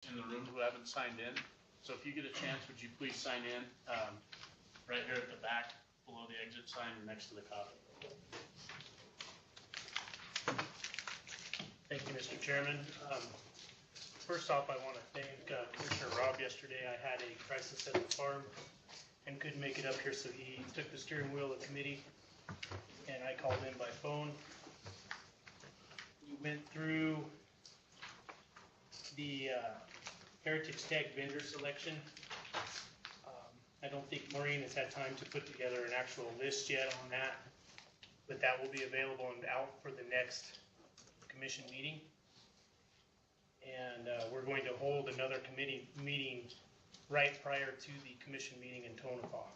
in the room who haven't signed in. So if you get a chance, would you please sign in right here at the back, below the exit sign, next to the copy. Thank you, Mr. Chairman. First off, I want to thank Commissioner Rob. Yesterday I had a crisis at the farm and couldn't make it up here, so he took the steering wheel of the committee and I called in by phone. We went through the Heritage Tag vendor selection. I don't think Maureen has had time to put together an actual list yet on that, but that will be available and out for the next commission meeting. And we're going to hold another committee meeting right prior to the commission meeting in Tonopah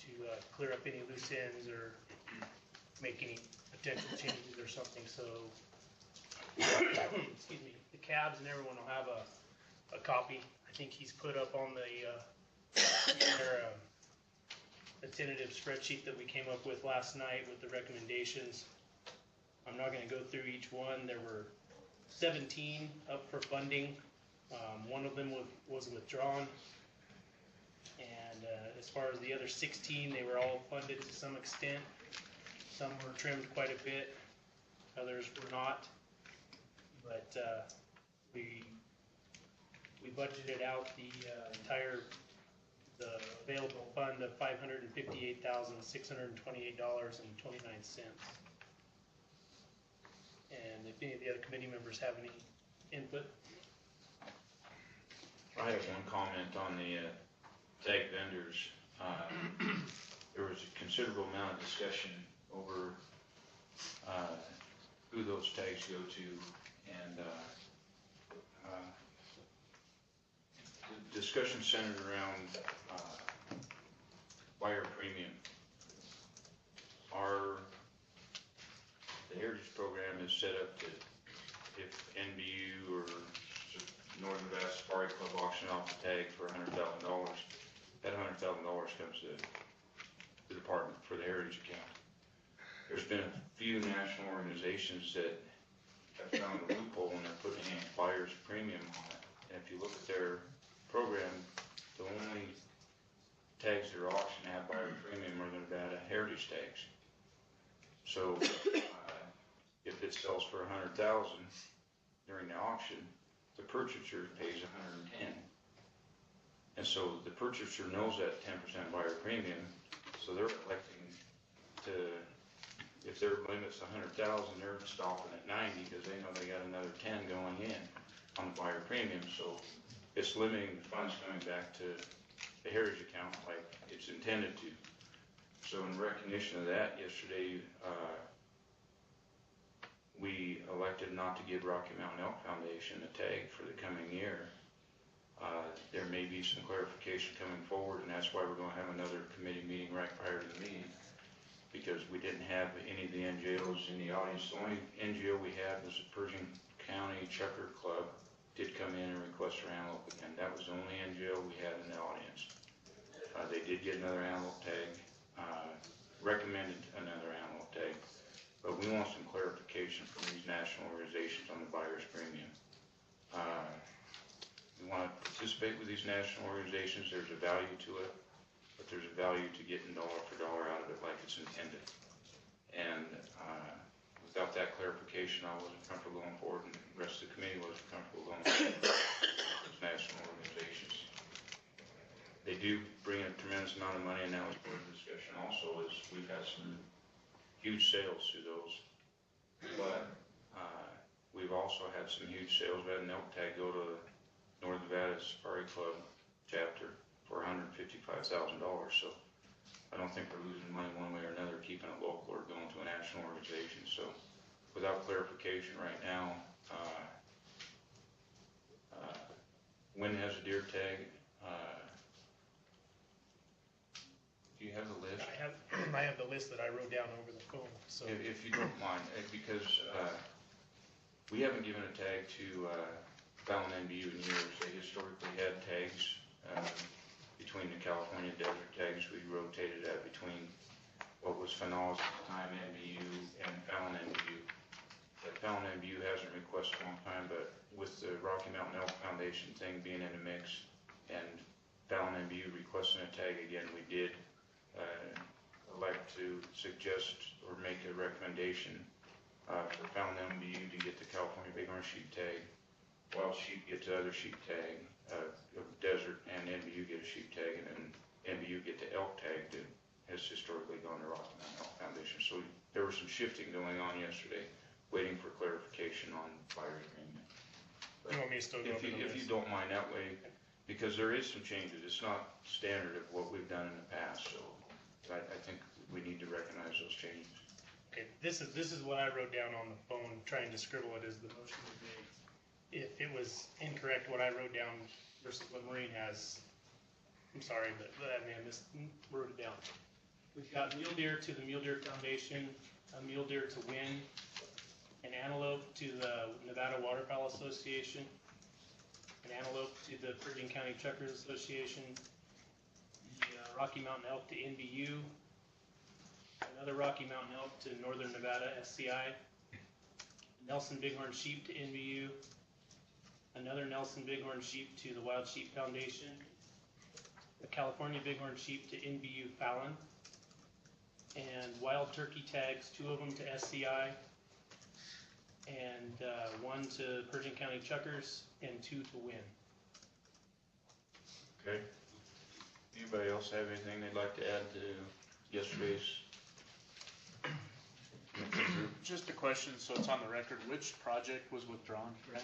to clear up any loose ends or make any potential changes or something. So, excuse me, the cabs and everyone will have a copy. I think he's put up on the tentative spreadsheet that we came up with last night with the recommendations. I'm not going to go through each one. There were 17 up for funding. One of them was withdrawn. And as far as the other 16, they were all funded to some extent. Some were trimmed quite a bit, others were not. But we budgeted out the the available fund of $558,628.29. And if any of the other committee members have any input. I have one comment on the tag vendors. There was a considerable amount of discussion over who those tags go to, and the discussion centered around buyer premium. The Heritage program is set up to, if NBU or Northern Nevada Safari Club auction off the tag for $100,000, that $100,000 comes to the department for the Heritage account. There's been a few national organizations that have found a loophole and they're putting in buyer's premium on it. And if you look at their program, the only tags that are auctioned have buyer premium are the Nevada Heritage tags. So if it sells for $100,000 during the auction, the purchaser pays $110,000. And so the purchaser knows that 10% buyer premium, so they're electing to, if their limit's $100,000, they're stopping at $90,000 because they know they got another 10 going in on the buyer premium. So it's limiting the funds coming back to the Heritage account like it's intended to. So in recognition of that, yesterday we elected not to give Rocky Mountain Elk Foundation a tag for the coming year. There may be some clarification coming forward, and that's why we're going to have another committee meeting right prior to the meeting, because we didn't have any of the NGOs in the audience. The only NGO we had was the Pershing County Checker Club did come in and request their antelope again. That was the only NGO we had in the audience. They did get another antelope tag, recommended another antelope tag, but we want some clarification from these national organizations on the buyer's premium. We want to participate with these national organizations. There's a value to it, but there's a value to getting dollar for dollar out of it like it's intended. And without that clarification, I wasn't comfortable going forward, and the rest of the committee wasn't comfortable going forward with those national organizations. They do bring a tremendous amount of money, and that was part of the discussion also, is we've had some huge sales through those. But we've also had some huge sales. We had an elk tag go to North Nevada Safari Club chapter for $155,000. So I don't think we're losing money one way or another, keeping it local or going to a national organization. So without clarification right now, when has a deer tag? Do you have the list? I have the list that I wrote down over the phone. So if you don't mind, because we haven't given a tag to Fallon NBU in years. They historically had tags between the California desert tags. We rotated that between what was Fanoz at the time, NBU, and Fallon NBU. that Fallon MBU hasn't requested in a long time, but with the Rocky Mountain Elk Foundation thing being in the mix and Fallon MBU requesting a tag again, we did elect to suggest or make a recommendation for Fallon MBU to get the California Bighorn sheep tag, Wild Sheep get the other sheep tag, Desert and MBU get a sheep tag, and then MBU get the elk tag that has historically gone to Rocky Mountain Elk Foundation. So there was some shifting going on yesterday, waiting for clarification on fire agreement. You want me to still go over the If you list? don't mind that way, because there is some changes. It's not standard of what we've done in the past, so I think we need to recognize those changes. Okay, this is what I wrote down on the phone, trying to scribble it as the motion was made. If it was incorrect, what I wrote down versus what Maureen has, I'm sorry, but I mean, I wrote it down. We've got mule deer to the Mule Deer Foundation, a mule deer to WIN, an antelope to the Nevada Waterfowl Association, an antelope to the Pershing County Truckers Association, the Rocky Mountain Elk to NBU, another Rocky Mountain Elk to Northern Nevada SCI, Nelson Bighorn Sheep to NBU, another Nelson Bighorn Sheep to the Wild Sheep Foundation, the California Bighorn Sheep to NBU Fallon, and wild turkey tags, 2 of them to SCI, and 1 to Pershing County Chuckers, and 2 to WIN. Okay. Anybody else have anything they'd like to add to yesterday's? Just a question, so it's on the record, which project was withdrawn, right?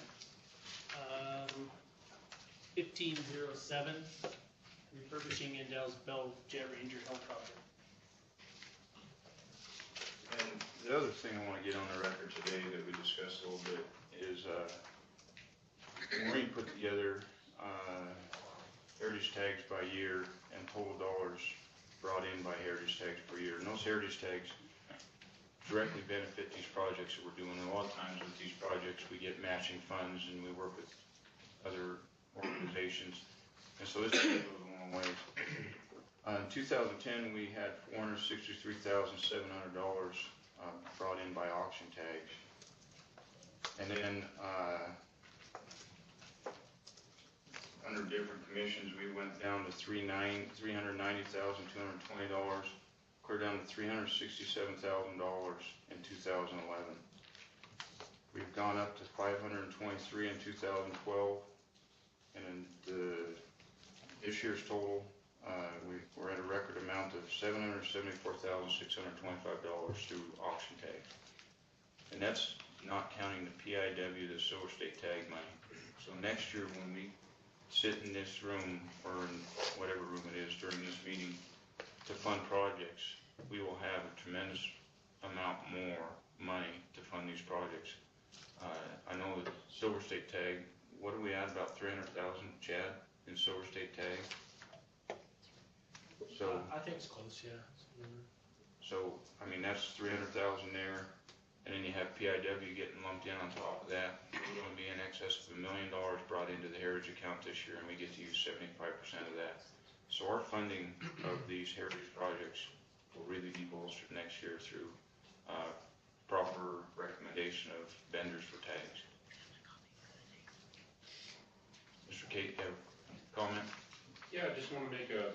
1507, refurbishing Endell's Bell Jet Ranger helicopter. And the other thing I want to get on the record today that we discussed a little bit is Maureen put together heritage tags by year and total dollars brought in by heritage tags per year. And those heritage tags directly benefit these projects that we're doing. And a lot of times with these projects, we get matching funds and we work with other organizations. And so this goes a long way. In 2010, we had $463,700 brought in by auction tags. And then under different commissions, we went down to $390,220, clear down to $367,000 in 2011. We've gone up to $523 in 2012, and in this year's total, we're at a record amount of $774,625 through auction tags. And that's not counting the PIW, the Silver State tag money. So next year when we sit in this room, or in whatever room it is during this meeting, to fund projects, we will have a tremendous amount more money to fund these projects. I know that Silver State tag, what are we at, about 300,000, Chad, in Silver State tag? So I think it's close, yeah. So, I mean, that's 300,000 there, and then you have PIW getting lumped in on top of that. We're gonna be in excess of $1 million brought into the Heritage account this year, and we get to use 75% of that. So our funding of these Heritage projects will really be bolstered next year through proper recommendation of vendors for tags. Mr. Kate, you have a comment? Yeah, I just want to make a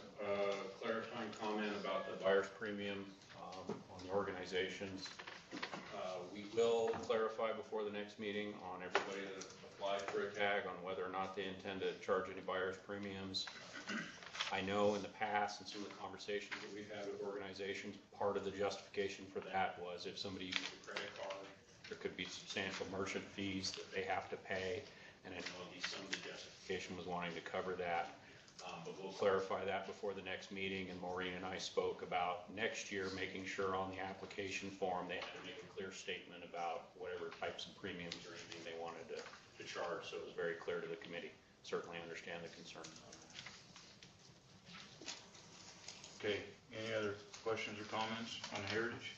clarifying comment about the buyer's premium on the organizations. We will clarify before the next meeting on everybody that applied for a tag on whether or not they intend to charge any buyer's premiums. I know in the past, and some of the conversations that we've had with organizations, part of the justification for that was if somebody uses a credit card, there could be substantial merchant fees that they have to pay, and I know some of the justification was wanting to cover that. But we'll clarify that before the next meeting, and Maureen and I spoke about next year making sure on the application form they had to make a clear statement about whatever types of premiums or anything they wanted to charge, so it was very clear to the committee. Certainly understand the concerns on that. Okay, any other questions or comments on Heritage?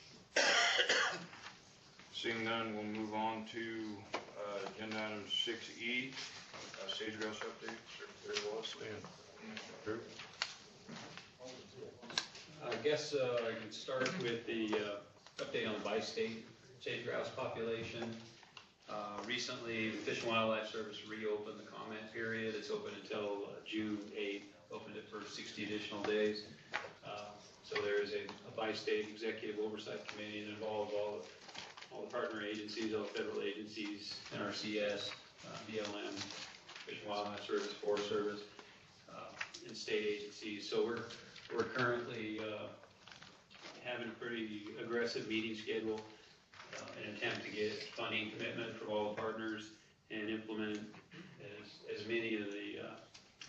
Seeing none, we'll move on to agenda item 6E, Sage Grouse update. Secretary Wallace, Drew. I guess I can start with the update on the bi-state sage grouse population. Recently, the Fish and Wildlife Service reopened the comment period. It's open until June 8th, opened it for 60 additional days. So there is a bi-state executive oversight committee that involves all the partner agencies, all the federal agencies, NRCS, BLM, Fish and Wildlife Service, Forest Service, and state agencies. So we're currently having a pretty aggressive meeting schedule, an attempt to get funding commitment from all the partners and implement as many of the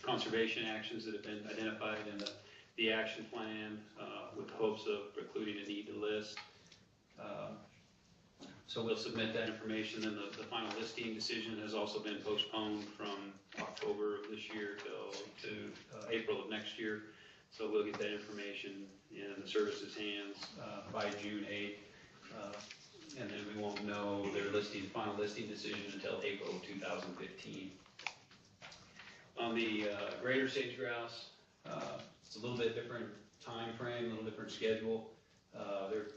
conservation actions that have been identified in the action plan, with the hopes of precluding a need to list. So we'll submit that information, and the final listing decision has also been postponed from October of this year to April of next year. So we'll get that information in the service's hands by June 8th. And then we won't know their final listing decision until April of 2015. On the greater sage grouse, it's a little bit different time frame, a little different schedule. They're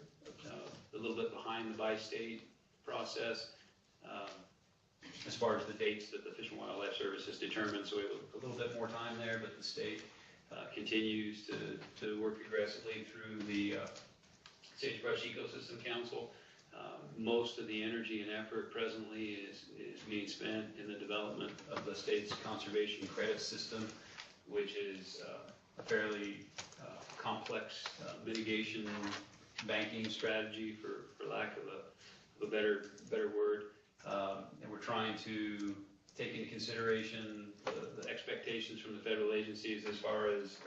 a little bit behind the bi-state process as far as the dates that the Fish and Wildlife Service has determined. So we have a little bit more time there, but the state continues to work aggressively through the Sagebrush Ecosystem Council. Most of the energy and effort presently is being spent in the development of the state's conservation credit system, which is a fairly complex mitigation banking strategy, for lack of a better word. And we're trying to take into consideration the expectations from the federal agencies as far as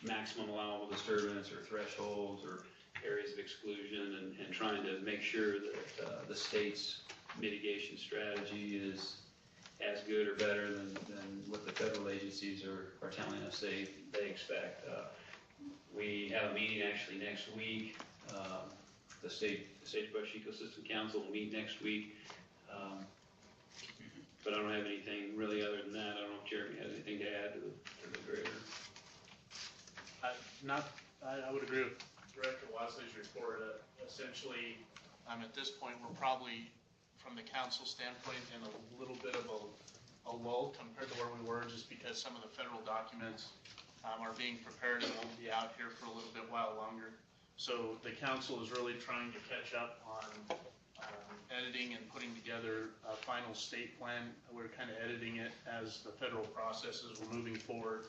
maximum allowable disturbance or thresholds or areas of exclusion, and trying to make sure that the state's mitigation strategy is as good or better than what the federal agencies are telling us they expect. We have a meeting actually next week. The Sagebrush Ecosystem Council will meet next week. But I don't have anything really other than that. I don't know if Jeremy has anything to add to the greater. I would agree with Director Wasley's report. Essentially, at this point, we're probably, from the council standpoint, in a little bit of a lull compared to where we were, just because some of the federal documents are being prepared and won't be out here for a little bit while longer. So the council is really trying to catch up on editing and putting together a final state plan. We're kind of editing it as the federal processes were moving forward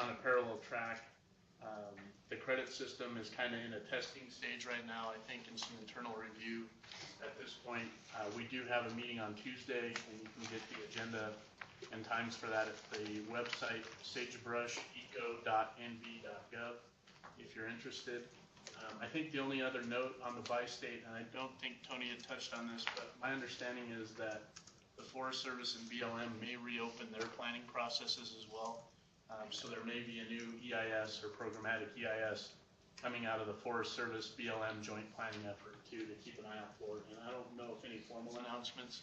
on a parallel track. The credit system is kind of in a testing stage right now, I think, in some internal review at this point. We do have a meeting on Tuesday, and you can get the agenda and times for that at the website sagebrusheco.nv.gov if you're interested. I think the only other note on the bi-state, and I don't think Tony had touched on this, but my understanding is that the Forest Service and BLM may reopen their planning processes as well. So there may be a new EIS or programmatic EIS coming out of the Forest Service BLM joint planning effort too, to keep an eye out for it. And I don't know if any formal announcements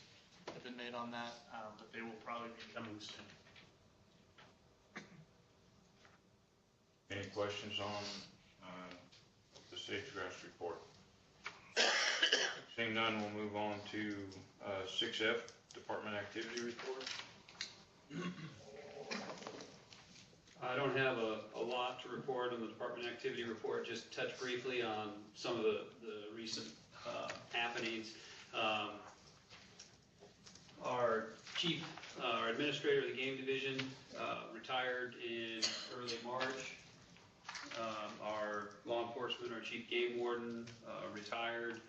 have been made on that, but they will probably be coming soon. Any questions on the sage grouse report? Seeing none, we'll move on to 6F, Department Activity Report. I don't have a lot to report on the department activity report, just touch briefly on some of the recent happenings. Our administrator of the game division retired in early March. Our law enforcement, our chief game warden retired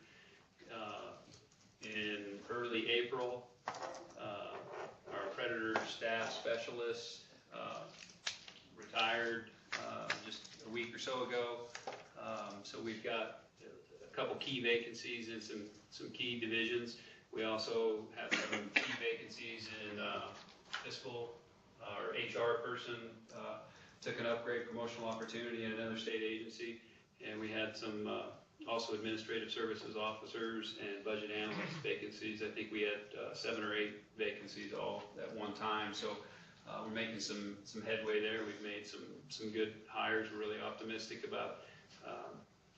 in early April. Our predator staff specialist retired just a week or so ago. So we've got a couple key vacancies in some key divisions. We also have some key vacancies in fiscal. Our HR person took an upgrade promotional opportunity in another state agency, and we had some also administrative services officers and budget analyst vacancies. I think we had 7 or 8 vacancies all at one time. So we're making some headway there. We've made some good hires. We're really optimistic about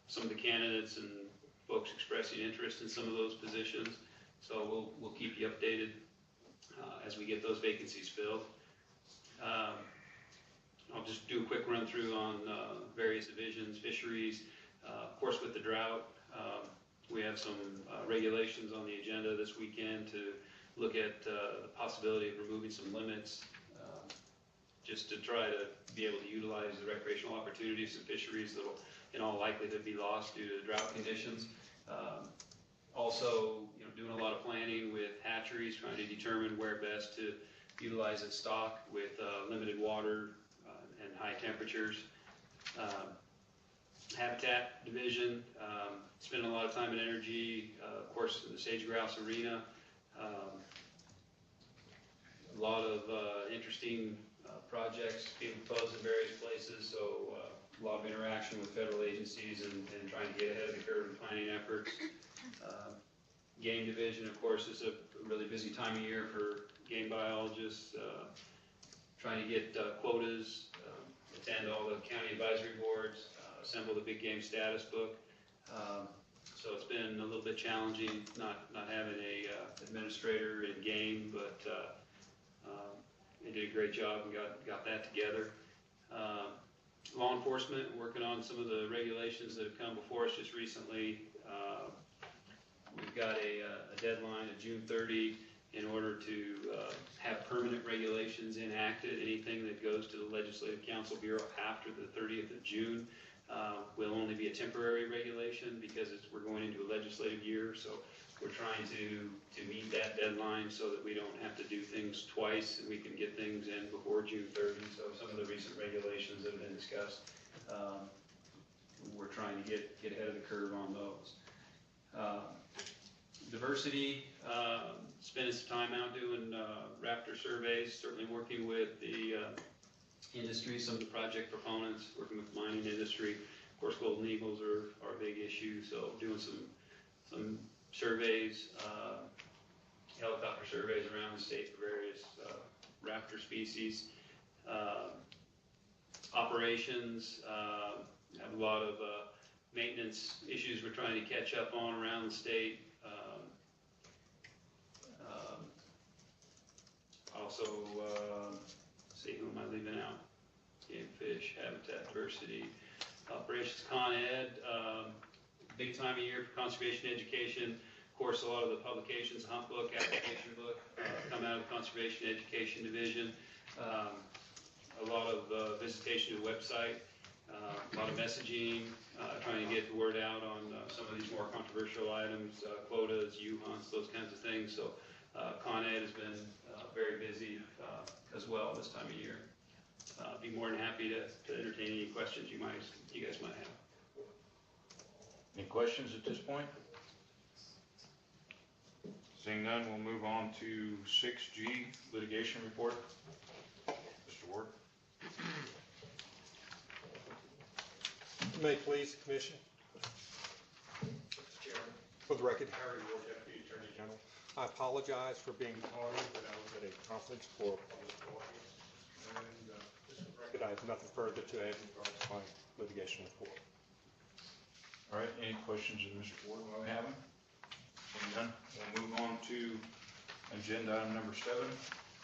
some of the candidates and folks expressing interest in some of those positions. So we'll keep you updated as we get those vacancies filled. I'll just do a quick run through on various divisions, fisheries. Of course, with the drought, we have some regulations on the agenda this weekend to look at the possibility of removing some limits, just to try to be able to utilize the recreational opportunities of fisheries that will in all likelihood be lost due to drought conditions. Also, doing a lot of planning with hatcheries, trying to determine where best to utilize its stock with limited water and high temperatures. Habitat division, spending a lot of time and energy, of course, in the sage grouse arena. A lot of interesting projects being proposed in various places, so a lot of interaction with federal agencies and trying to get ahead of the curve in planning efforts. Game division, of course, is a really busy time of year for game biologists, trying to get quotas, attend all the county advisory boards, assemble the big game status book. So it's been a little bit challenging not having a administrator in game, but they did a great job and got that together. Law enforcement, working on some of the regulations that have come before us just recently. We've got a deadline of June 30 in order to have permanent regulations enacted. Anything that goes to the Legislative Council Bureau after the 30th of June will only be a temporary regulation because we're going into a legislative year. So we're trying to meet that deadline so that we don't have to do things twice and we can get things in before June 30. So some of the recent regulations that have been discussed, we're trying to get ahead of the curve on those. Diversity, spending some time out doing raptor surveys, certainly working with the industry, some of the project proponents, working with the mining industry. Of course, golden eagles are a big issue, so doing some surveys, helicopter surveys around the state for various raptor species. Operations, have a lot of maintenance issues we're trying to catch up on around the state. Also, see, who am I leaving out? Game, fish, habitat, diversity, operations, Con Ed, big time of year for conservation education. Of course, a lot of the publications, Hunt Book, application book, come out of the Conservation Education Division. A lot of visitation to the website, a lot of messaging, trying to get the word out on some of these more controversial items, quotas, U-hunts, those kinds of things. So Con Ed has been very busy as well this time of year. Be more than happy to entertain any questions you guys might have. Any questions at this point? Seeing none, we'll move on to 6G, litigation report. Mr. Ward. May it please the Commission. For the record, Harry Ward, Deputy Attorney General. I apologize for being tardy, but I was at a conference for public audience. And just for the record, I have nothing further to add in regards to my litigation report. All right, any questions of Mr. Ward while we have him? Seeing none, we'll move on to agenda item number 7,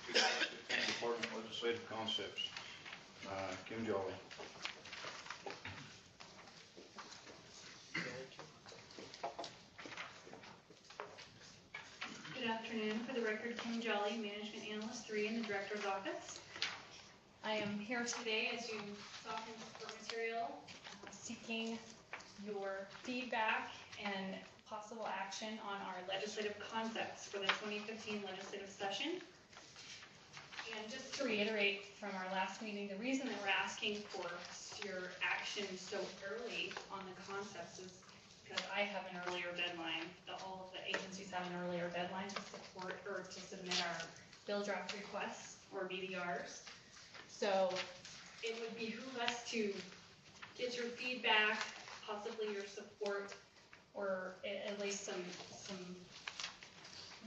2015 Department of Legislative Concepts. Kim Jolly. Good afternoon. For the record, Kim Jolly, Management Analyst 3 in the Director's Office. I am here today, as you saw from the support material, seeking your feedback and possible action on our legislative concepts for the 2015 legislative session. And just to reiterate from our last meeting, the reason that we're asking for your action so early on the concepts is because I have an earlier deadline. All of the agencies have an earlier deadline to support or to submit our bill draft requests or BDRs. So it would behoove us to get your feedback, possibly your support, or at least some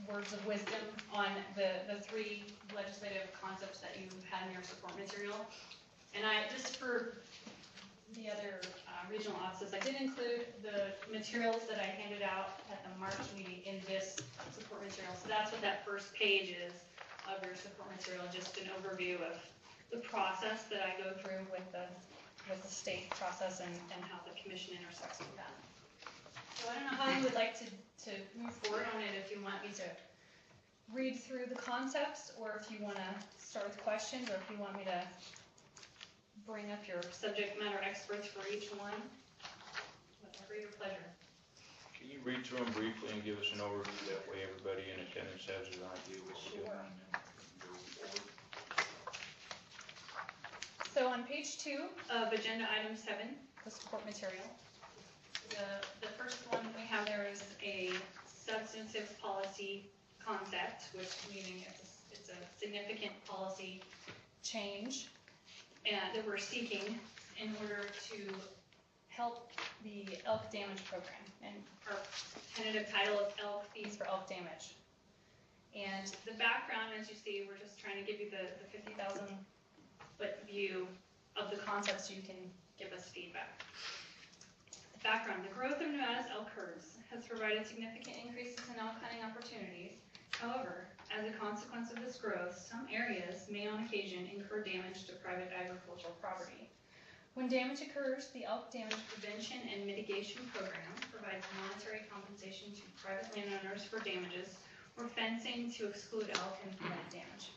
words of wisdom on the 3 legislative concepts that you had in your support material. And I, just for the other regional offices. I did include the materials that I handed out at the March meeting in this support material. So that's what that first page is of your support material, just an overview of the process that I go through with the state process and how the commission intersects with that. So I don't know how you would like to move forward on it, if you want me to read through the concepts, or if you want to start with questions, or if you want me to bring up your subject matter experts for each one. Whatever your pleasure. Can you read through them briefly and give us an overview? That way everybody in attendance has an idea what we're doing and then go forward. So on page 2 of agenda item 7, the support material, the first one we have there is a substantive policy concept, which meaning it's a significant policy change and that we're seeking in order to help the elk damage program. And our tentative title is Elk Fees for Elk Damage. And the background, as you see, we're just trying to give you the 50,000 foot view of the concepts so you can give us feedback. The background, the growth of Nevada's elk herds has provided significant increases in elk hunting opportunities. However, as a consequence of this growth, some areas may on occasion incur damage to private agricultural property. When damage occurs, the Elk Damage Prevention and Mitigation Program provides monetary compensation to private landowners for damages or fencing to exclude elk and prevent damage.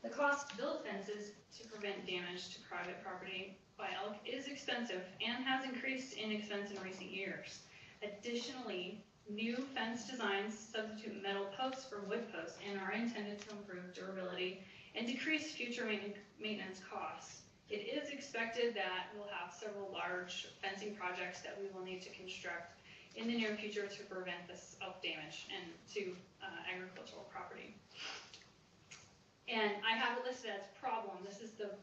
The cost to build fences to prevent damage to private property by elk is expensive and has increased in expense in recent years. Additionally, new fence designs substitute metal posts for wood posts and are intended to improve durability and decrease future maintenance costs. It is expected that we'll have several large fencing projects that we will need to construct in the near future to prevent this elk damage and to agricultural property. And I have it listed as problem. This is the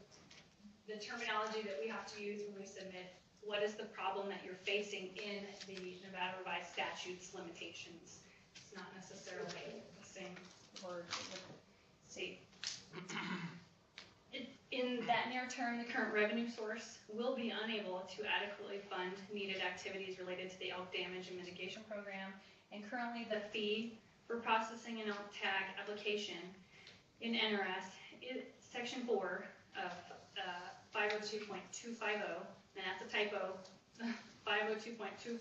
terminology that we have to use when we submit. What is the problem that you're facing in the Nevada Revised Statutes limitations? It's not necessarily the same word. See. In that near term, the current revenue source will be unable to adequately fund needed activities related to the elk damage and mitigation program. And currently the fee for processing an elk tag application in NRS is section 4 of 502.250, and that's a typo, 502.250,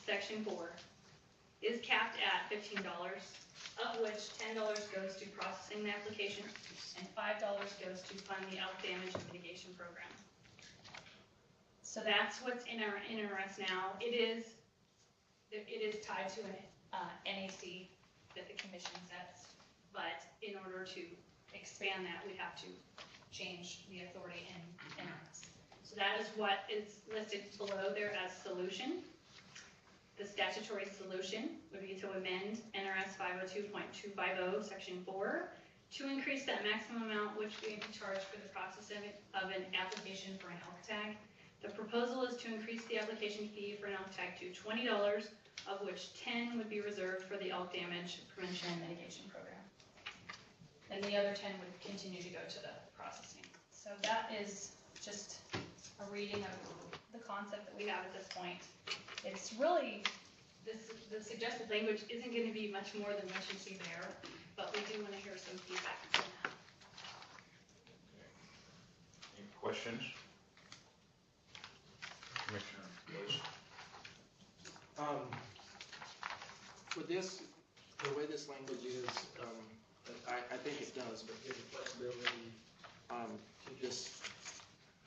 section 4, is capped at $15, of which $10 goes to processing the application and $5 goes to fund the elk damage and mitigation program. So that's what's in our NRS now. It is tied to an NAC that the commission sets, but in order to expand that, we have to change the authority in NRS. So that is what is listed below there as solution. The statutory solution would be to amend NRS 502.250 section 4 to increase that maximum amount which we be charged for the processing of an application for an elk tag. The proposal is to increase the application fee for an elk tag to $20, of which $10 would be reserved for the elk damage prevention and mitigation program. And the other 10 would continue to go to the processing. So that is just a reading of the concept that we have at this point. It's really, the suggested language isn't going to be much more than what you see there, but we do want to hear some feedback on that. Any questions? Commissioner Lewis? For this, the way this language is, I think it does, but gives flexibility to just,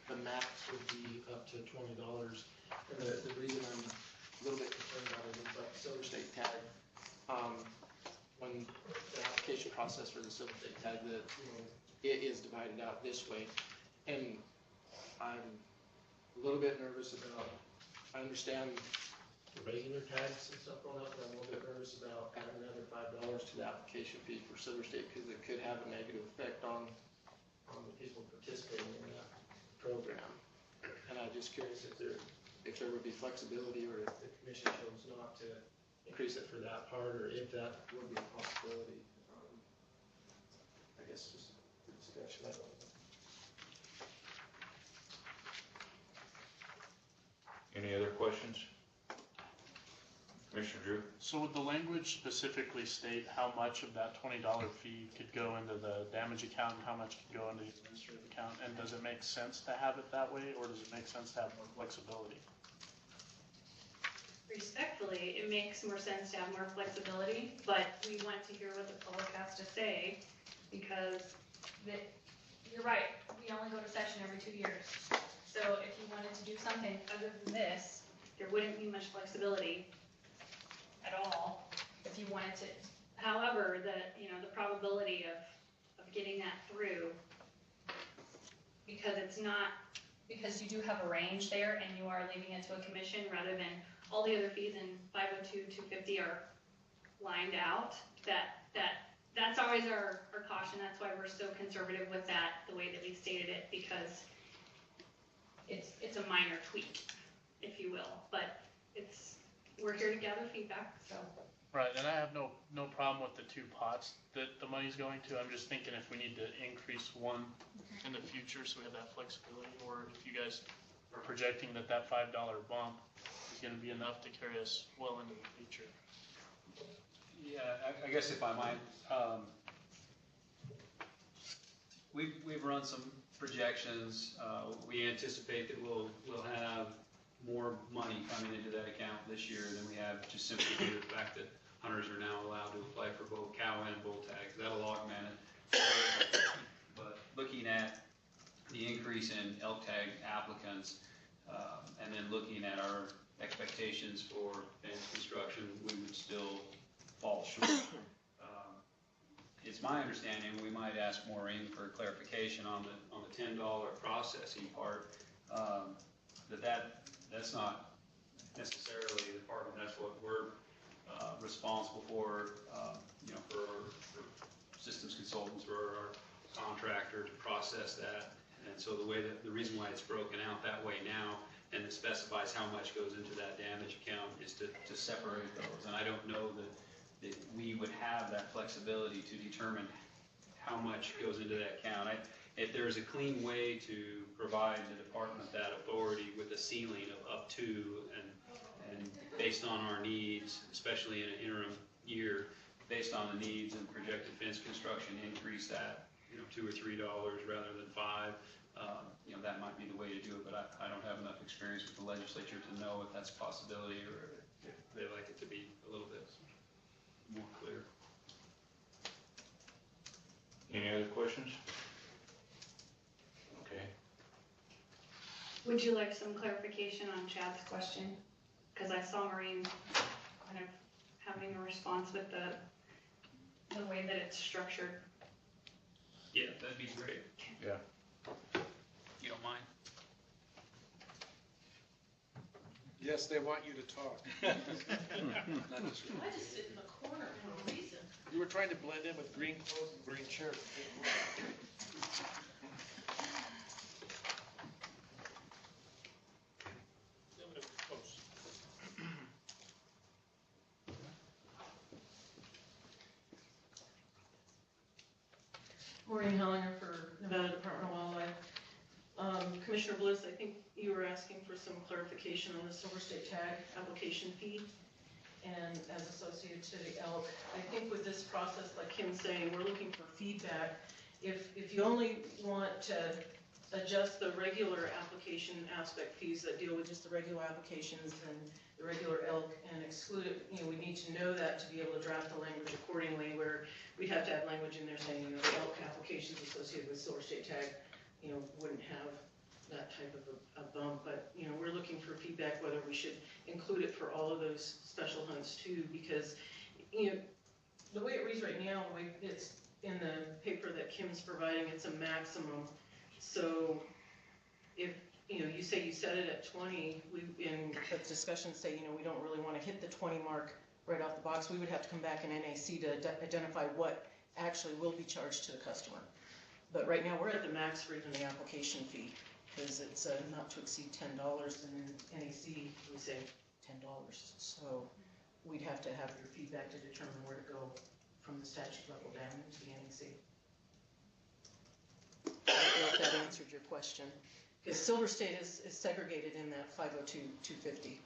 the max would be up to $20. And the reason I'm a little bit concerned about it is like the Silver State tag, when the application process for the Silver State tag, that it is divided out this way. And I'm a little bit nervous about, I understand the regular tags and stuff going up, but I'm a little bit nervous about adding another $5 to the application fee for Silver State because it could have a negative effect on the people participating in that program. And I'm just curious if there would be flexibility, or if the commission chose not to increase it for that part, or if that would be a possibility. I guess just a discussion. I don't know. Commissioner Drew? So would the language specifically state how much of that $20 fee could go into the damage account and how much could go into the administrative account? And does it make sense to have it that way, or does it make sense to have more flexibility? Respectfully, it makes more sense to have more flexibility, but we want to hear what the public has to say, because you're right, we only go to session every 2 years. So if you wanted to do something other than this, there wouldn't be much flexibility at all if you wanted to. However, the probability of getting that through, because you do have a range there and you are leaving it to a commission rather than all the other fees in 502, 250 are lined out, that's always our caution. That's why we're so conservative with that, the way that we stated it, because it's a minor tweak, if you will, but we're here to gather feedback, so. Right, and I have no problem with the two pots that the money's going to. I'm just thinking if we need to increase one in the future so we have that flexibility, or if you guys are projecting that $5 bump is gonna be enough to carry us well into the future. Yeah, I guess if I might, we've run some projections. We anticipate that we'll have more money coming into that account this year than we have, just simply due to the fact that hunters are now allowed to apply for both cow and bull tags. That'll augment it. But looking at the increase in elk tag applicants, and then looking at our expectations for fence construction, we would still fall short. It's my understanding we might ask Maureen for clarification on the $10 processing part. That's not necessarily the department. That's what we're responsible for. For systems consultants, for our contractor to process that. And so the reason why it's broken out that way now, and it specifies how much goes into that damage account, is to separate those. And I don't know that we would have that flexibility to determine how much goes into that account. If there's a clean way to provide the department that authority with a ceiling of up to, and based on our needs, especially in an interim year, based on the needs and projected fence construction, increase that, $2 or $3 rather than $5. That might be the way to do it, but I don't have enough experience with the legislature to know if that's a possibility or if they like it to be a little bit more clear. Any other questions? Okay. Would you like some clarification on Chad's question? Because I saw Maureen kind of having a response with the way that it's structured. Yeah, that'd be great. Yeah. If you don't mind. Yes, they want you to talk. I just sit in the corner for a reason. You were trying to blend in with green clothes and green shirt. Maureen Hellinger for Nevada Department of Wildlife. Commissioner Bliss, I think you were asking for some clarification on the Silver State Tag application fee and as associated to the elk. I think with this process, like Kim's saying, we're looking for feedback. If you only want to adjust the regular application aspect fees that deal with just the regular applications and the regular elk and exclude it, we need to know that to be able to draft the language accordingly, where we'd have to have language in there saying, the elk applications associated with Silver State Tag, wouldn't have that type of a bump, but, we're looking for feedback whether we should include it for all of those special hunts too, because, the way it reads right now, the way it's in the paper that Kim's providing, it's a maximum. So if, you say you set it at 20, we, in the discussion say, we don't really want to hit the 20 mark right off the box, we would have to come back in NAC to identify what actually will be charged to the customer. But right now, we're at the max rate in the application fee, because it's not to exceed $10, and in NAC, we say $10. So we'd have to have your feedback to determine where to go from the statute level down into the NAC. I don't know if that answered your question. Because Silver State is segregated in that 502, 250.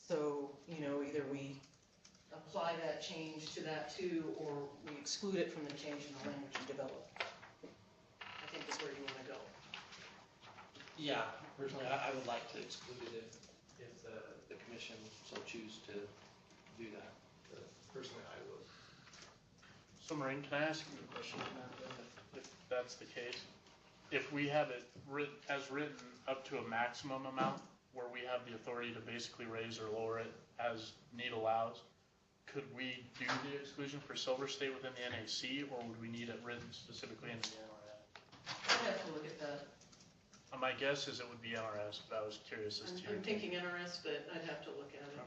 So, either we apply that change to that too, or we exclude it from the change in the language you develop. I think is where you want to go. Yeah, personally, I would like to exclude it if the commission so choose to do that. But personally, I would. So Maureen, can I ask you a question on that then, if that's the case? If we have it written, as written up to a maximum amount, where we have the authority to basically raise or lower it as need allows, could we do the exclusion for Silver State within the NAC, or would we need it written specifically in the NRS? I'd have to look at that. My guess is it would be NRS, but I was curious as to your. I'm thinking NRS, but I'd have to look at it.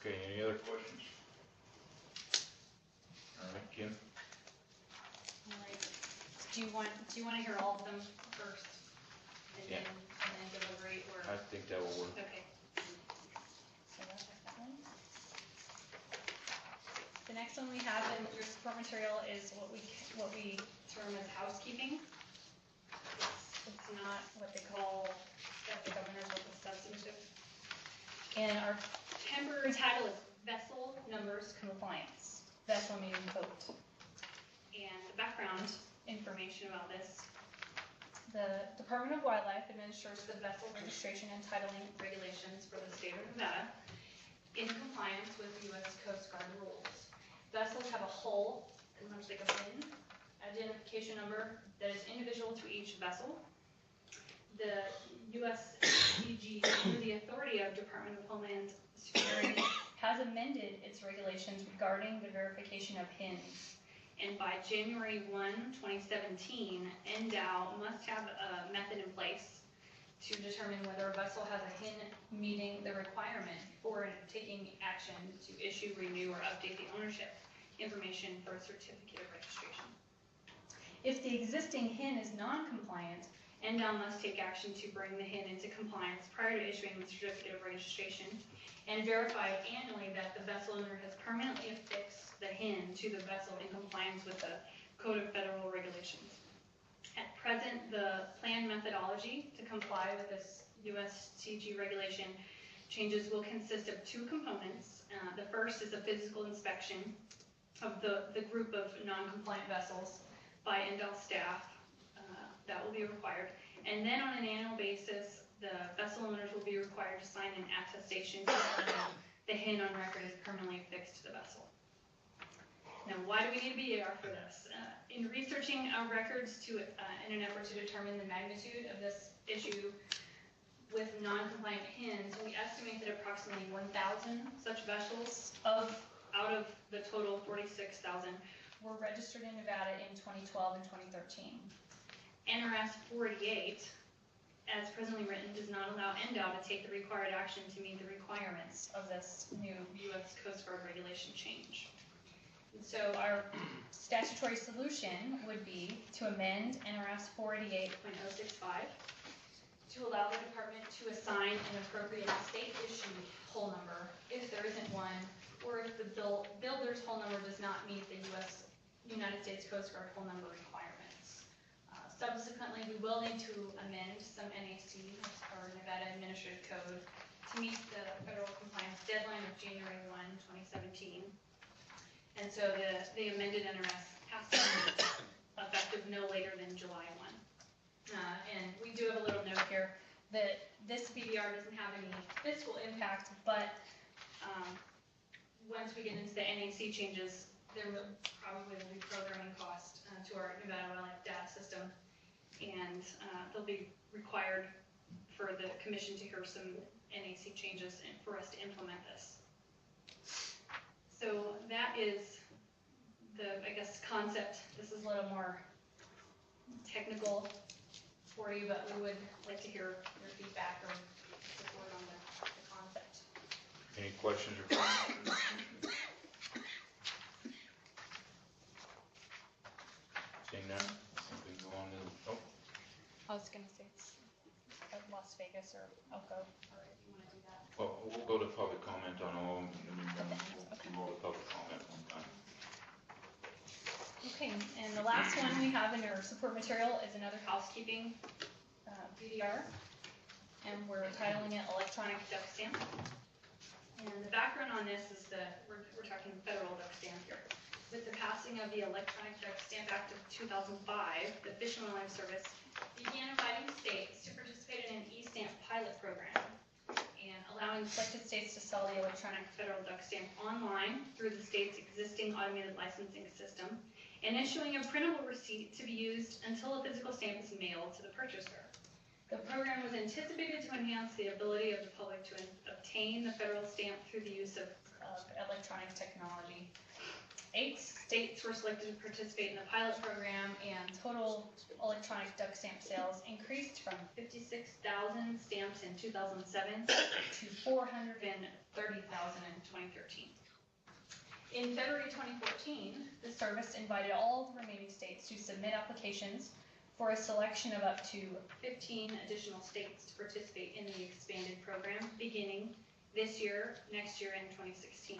Okay, any other questions? All right, Kim? Alright. Do you want to hear all of them first? And Yeah. then deliberate or? I think that will work. Okay. So that's that one. The next one we have in your support material is what we term as housekeeping. It's not what they call, that the governor's what the substantive. And our temporary title is vessel numbers compliance, vessel meaning boat. And the background information about this, the Department of Wildlife administers the vessel registration and titling regulations for the state of Nevada in compliance with U.S. Coast Guard rules. Vessels have a hull, much like a VIN, identification number that is individual to each vessel. The USCG, through the authority of Department of Homeland Security, has amended its regulations regarding the verification of HINs. And by January 1, 2017, NDOW must have a method in place to determine whether a vessel has a HIN meeting the requirement for taking action to issue, renew, or update the ownership information for a certificate of registration. If the existing HIN is non-compliant, NDOW must take action to bring the HIN into compliance prior to issuing the certificate of registration and verify annually that the vessel owner has permanently affixed the HIN to the vessel in compliance with the Code of Federal Regulations. At present, the planned methodology to comply with this USCG regulation changes will consist of two components. The first is a physical inspection of the group of non-compliant vessels by NDOW staff. That will be required. And then on an annual basis, the vessel owners will be required to sign an attestation confirming the HIN on record is permanently affixed to the vessel. Now, why do we need a BAR for this? In researching our records in an effort to determine the magnitude of this issue with non-compliant HINs, we estimated approximately 1,000 such vessels out of the total 46,000 were registered in Nevada in 2012 and 2013. NRS 48, as presently written, does not allow NDOW to take the required action to meet the requirements of this new U.S. Coast Guard regulation change. And so our statutory solution would be to amend NRS 488.065 to allow the department to assign an appropriate state-issued hull number if there isn't one, or if the builder's hull number does not meet the United States Coast Guard hull number requirements. Subsequently, we will need to amend some NAC, or Nevada Administrative Code, to meet the federal compliance deadline of January 1, 2017. And so the amended NRS has to be effective no later than July 1. And we do have a little note here that this BBR doesn't have any fiscal impact, but once we get into the NAC changes, there will probably be programming cost to our Nevada Wildlife Data System, and they'll be required for the commission to hear some NAC changes and for us to implement this. So that is the, I guess, concept. This is a little more technical for you, but we would like to hear your feedback or support on the concept. Any questions or comments? Seeing none, I think we can go on to, I was gonna say it's Las Vegas or Elko, or if you wanna do that. well, we'll go to public comment on all of them, and then we'll do all the public comment one time. Okay, and the last one we have in our support material is another housekeeping BDR. and we're titling it Electronic Duck Stamp. And the background on this is that we're talking federal duck stamp here. With the passing of the Electronic Duck Stamp Act of 2005, the Fish and Wildlife Service began inviting states to participate in an e-stamp pilot program and allowing selected states to sell the electronic federal duck stamp online through the state's existing automated licensing system and issuing a printable receipt to be used until a physical stamp is mailed to the purchaser. The program was anticipated to enhance the ability of the public to obtain the federal stamp through the use of electronic technology. 8 states were selected to participate in the pilot program, and total electronic duck stamp sales increased from 56,000 stamps in 2007 to 430,000 in 2013. In February 2014, the service invited all the remaining states to submit applications for a selection of up to 15 additional states to participate in the expanded program beginning this year, next year, and 2016.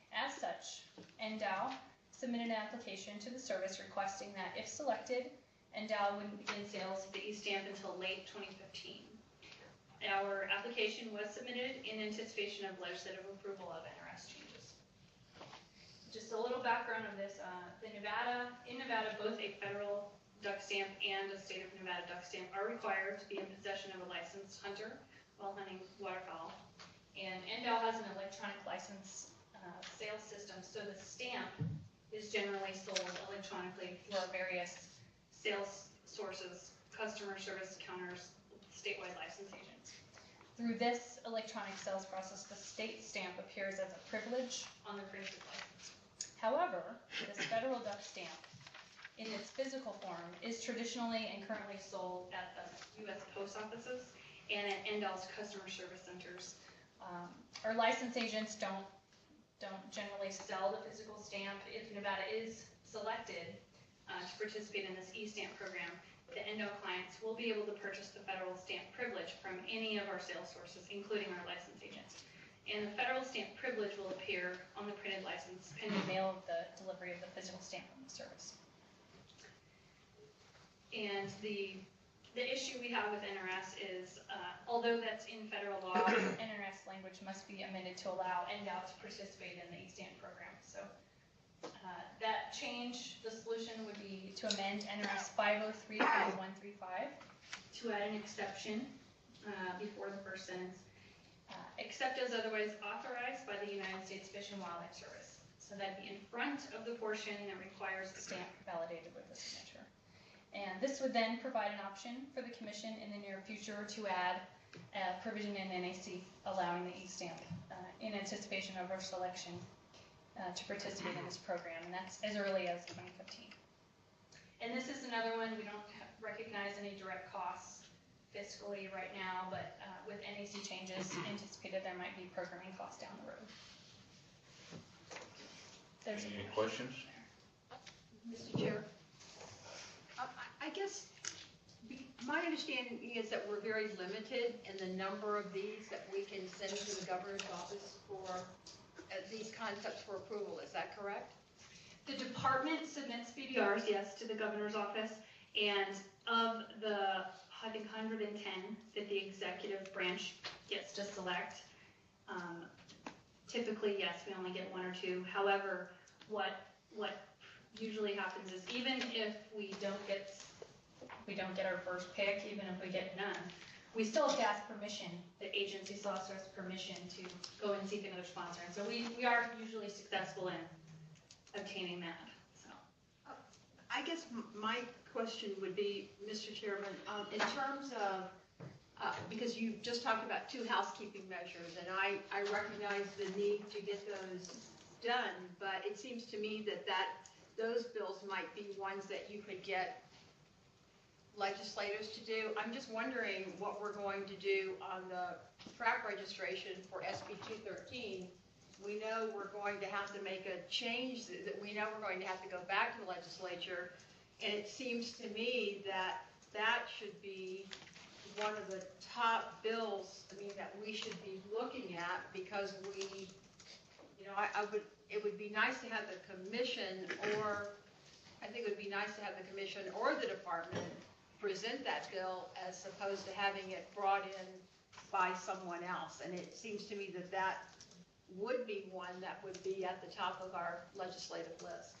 As such, NDOW submitted an application to the service requesting that, if selected, NDOW wouldn't begin sales of the e-stamp until late 2015. Our application was submitted in anticipation of legislative approval of NRS changes. Just a little background of this, in Nevada, both a federal duck stamp and a state of Nevada duck stamp are required to be in possession of a licensed hunter while hunting waterfowl. And NDOW has an electronic license sales system, so the stamp is generally sold electronically through our various sales sources, customer service counters, statewide license agents. Through this electronic sales process, the state stamp appears as a privilege on the printed license. However, this federal duck stamp, in its physical form, is traditionally and currently sold at the U.S. post offices and at NDOW's customer service centers. Our license agents don't generally sell the physical stamp. If Nevada is selected to participate in this e-stamp program, the NDOW clients will be able to purchase the federal stamp privilege from any of our sales sources, including our license agents. And the federal stamp privilege will appear on the printed license pending mail of the delivery of the physical stamp from the service. And the issue we have with NRS is, although that's in federal law, NRS language must be amended to allow NDOW to participate in the e-stamp program. So that change, the solution would be to amend NRS 503.135 to add an exception before the first sentence, except as otherwise authorized by the United States Fish and Wildlife Service. So that'd be in front of the portion that requires the stamp validated with the signature. And this would then provide an option for the Commission in the near future to add a provision in NAC allowing the e-stamp in anticipation of our selection to participate in this program, and that's as early as 2015. And this is another one, we don't recognize any direct costs fiscally right now, but with NAC changes anticipated, there might be programming costs down the road. There's Any questions? Mr. Chair, I guess my understanding is that we're very limited in the number of these that we can send to the governor's office for these concepts for approval. Is that correct? The department submits BDRs, yes, to the governor's office, and of the, I think, 110 that the executive branch gets to select, typically, yes, we only get 1 or 2. However, what usually happens is even if we don't get our first pick, even if we get none, we still have to ask permission. The agency still has to ask permission to go and seek another sponsor. And so we are usually successful in obtaining that. So, I guess my question would be, Mr. Chairman, in terms of, because you just talked about 2 housekeeping measures, and I recognize the need to get those done, but it seems to me that those bills might be ones that you could get legislators to do. I'm just wondering what we're going to do on the track registration for SB 213. We know we're going to have to make a change, that we know we're going to have to go back to the legislature, and it seems to me that that should be one of the top bills, that we should be looking at, because we, it would be nice to have the commission, or I think it would be nice to have the commission or the department present that bill as opposed to having it brought in by someone else. And it seems to me that that would be one that would be at the top of our legislative list.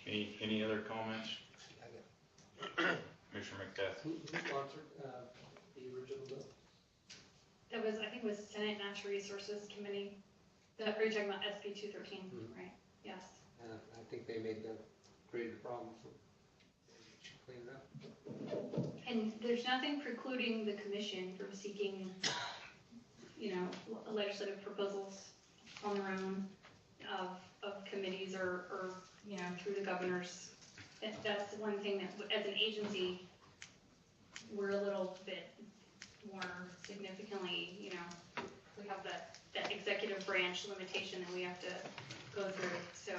Any other comments? Commissioner McBeth? Who sponsored the original bill? That was, I think it was Senate Natural Resources Committee. Are you talking about SB 213, right? Yes. I think they created a problem, so they should clean it up. And there's nothing precluding the commission from seeking, legislative proposals on their own of committees or through the governors. That's one thing that, as an agency, we're a little bit more significantly, we have that executive branch limitation that we have to go through. So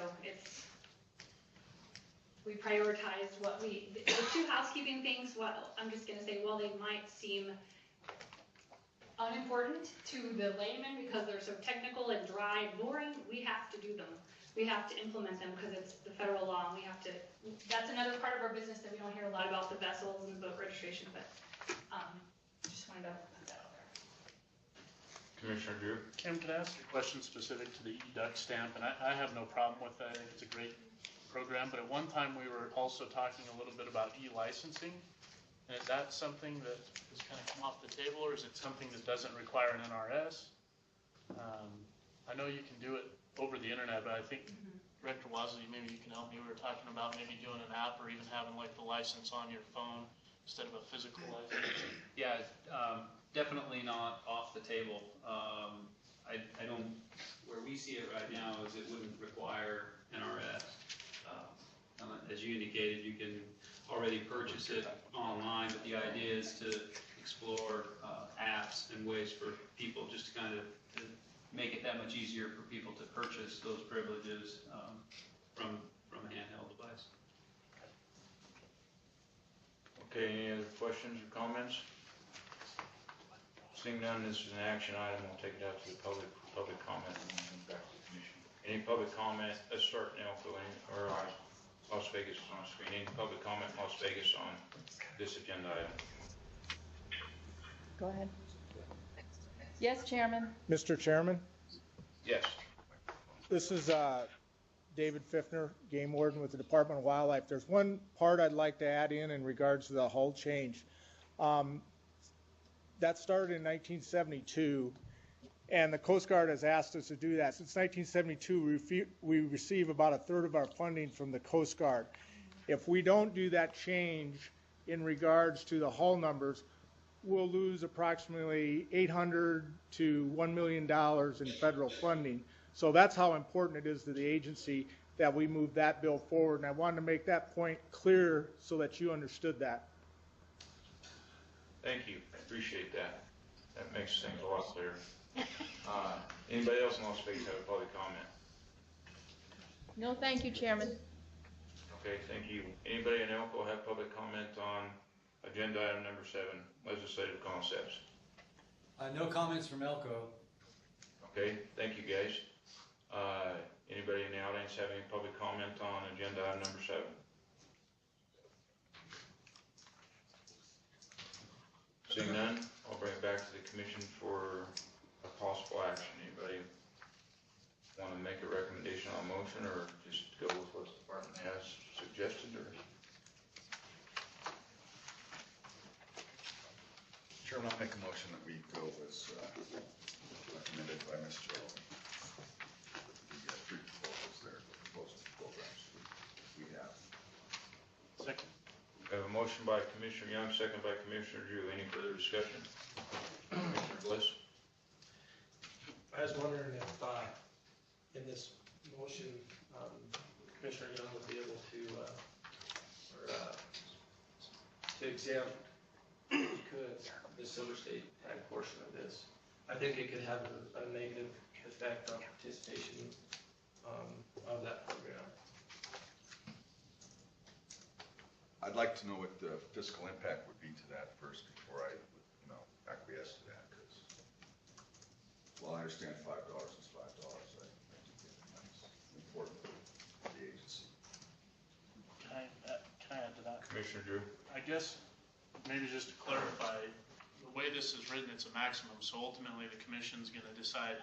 we prioritized the two housekeeping things. I'm just going to say, while they might seem unimportant to the layman because they're so technical and dry and boring, we have to do them. We have to implement them because it's the federal law, and that's another part of our business that we don't hear a lot about, the vessels and the boat registration, but just wanted to put that out there. Commissioner Drew? Kim, can I ask a question specific to the e-duck stamp? And I have no problem with that. I think it's a great program, but at one time we were also talking a little bit about e-licensing. And is that something that has kind of come off the table, or is it something that doesn't require an NRS? I know you can do it over the internet, but I think Director Wasley, maybe you can help me. We were talking about maybe doing an app or even having like the license on your phone instead of a physical license. Yeah, definitely not off the table. I don't, where we see it right now is it wouldn't require NRS. As you indicated, you can already purchase it online, but the idea is to explore apps and ways for people just to kind of make it that much easier for people to purchase those privileges from a handheld device. Okay, any other questions or comments? Seeing none, this is an action item. We'll take it out to the public comment and then back to the commission. Any public comment? Let's start in Elko or Las Vegas is on the screen. Any public comment in Las Vegas on this agenda item? Go ahead. Yes, Chairman. Mr. Chairman, Yes. this is David Fiffner, Game Warden with the Department of Wildlife. There's one part I'd like to add in regards to the hull change. That started in 1972, and the Coast Guard has asked us to do that. Since 1972, we receive about a third of our funding from the Coast Guard. If we don't do that change in regards to the hull numbers, we'll lose approximately $800 to $1 million in federal funding. So that's how important it is to the agency that we move that bill forward. And I wanted to make that point clear so that you understood that. Thank you. I appreciate that. That makes things a lot clearer. Anybody else in Las Vegas have a public comment? No, thank you, Chairman. Okay, thank you. Anybody in Elko have public comment on agenda item number 7, legislative concepts? No comments from Elko. Okay, thank you guys. Anybody in the audience have any public comment on agenda item number 7? Seeing none, I'll bring it back to the commission for a possible action. Anybody want to make a recommendation on a motion or just go with what the department has suggested? Or Chairman, I'll make a motion that we go as recommended by Ms. Joe. The 3 proposals there, the proposed programs we have. Second. We have a motion by Commissioner Young, second by Commissioner Drew. Any further discussion? Commissioner Bliss? I was wondering if, in this motion, Commissioner Young would be able to exempt, if you could, the Silver State tag portion of this. I think it could have a negative effect on participation of that program. I'd like to know what the fiscal impact would be to that first before I would, acquiesce to that, because, well, I understand $5 is $5. I think $4 Commissioner Drew? I guess, maybe just to clarify, the way this is written, it's a maximum, so ultimately the commission's gonna decide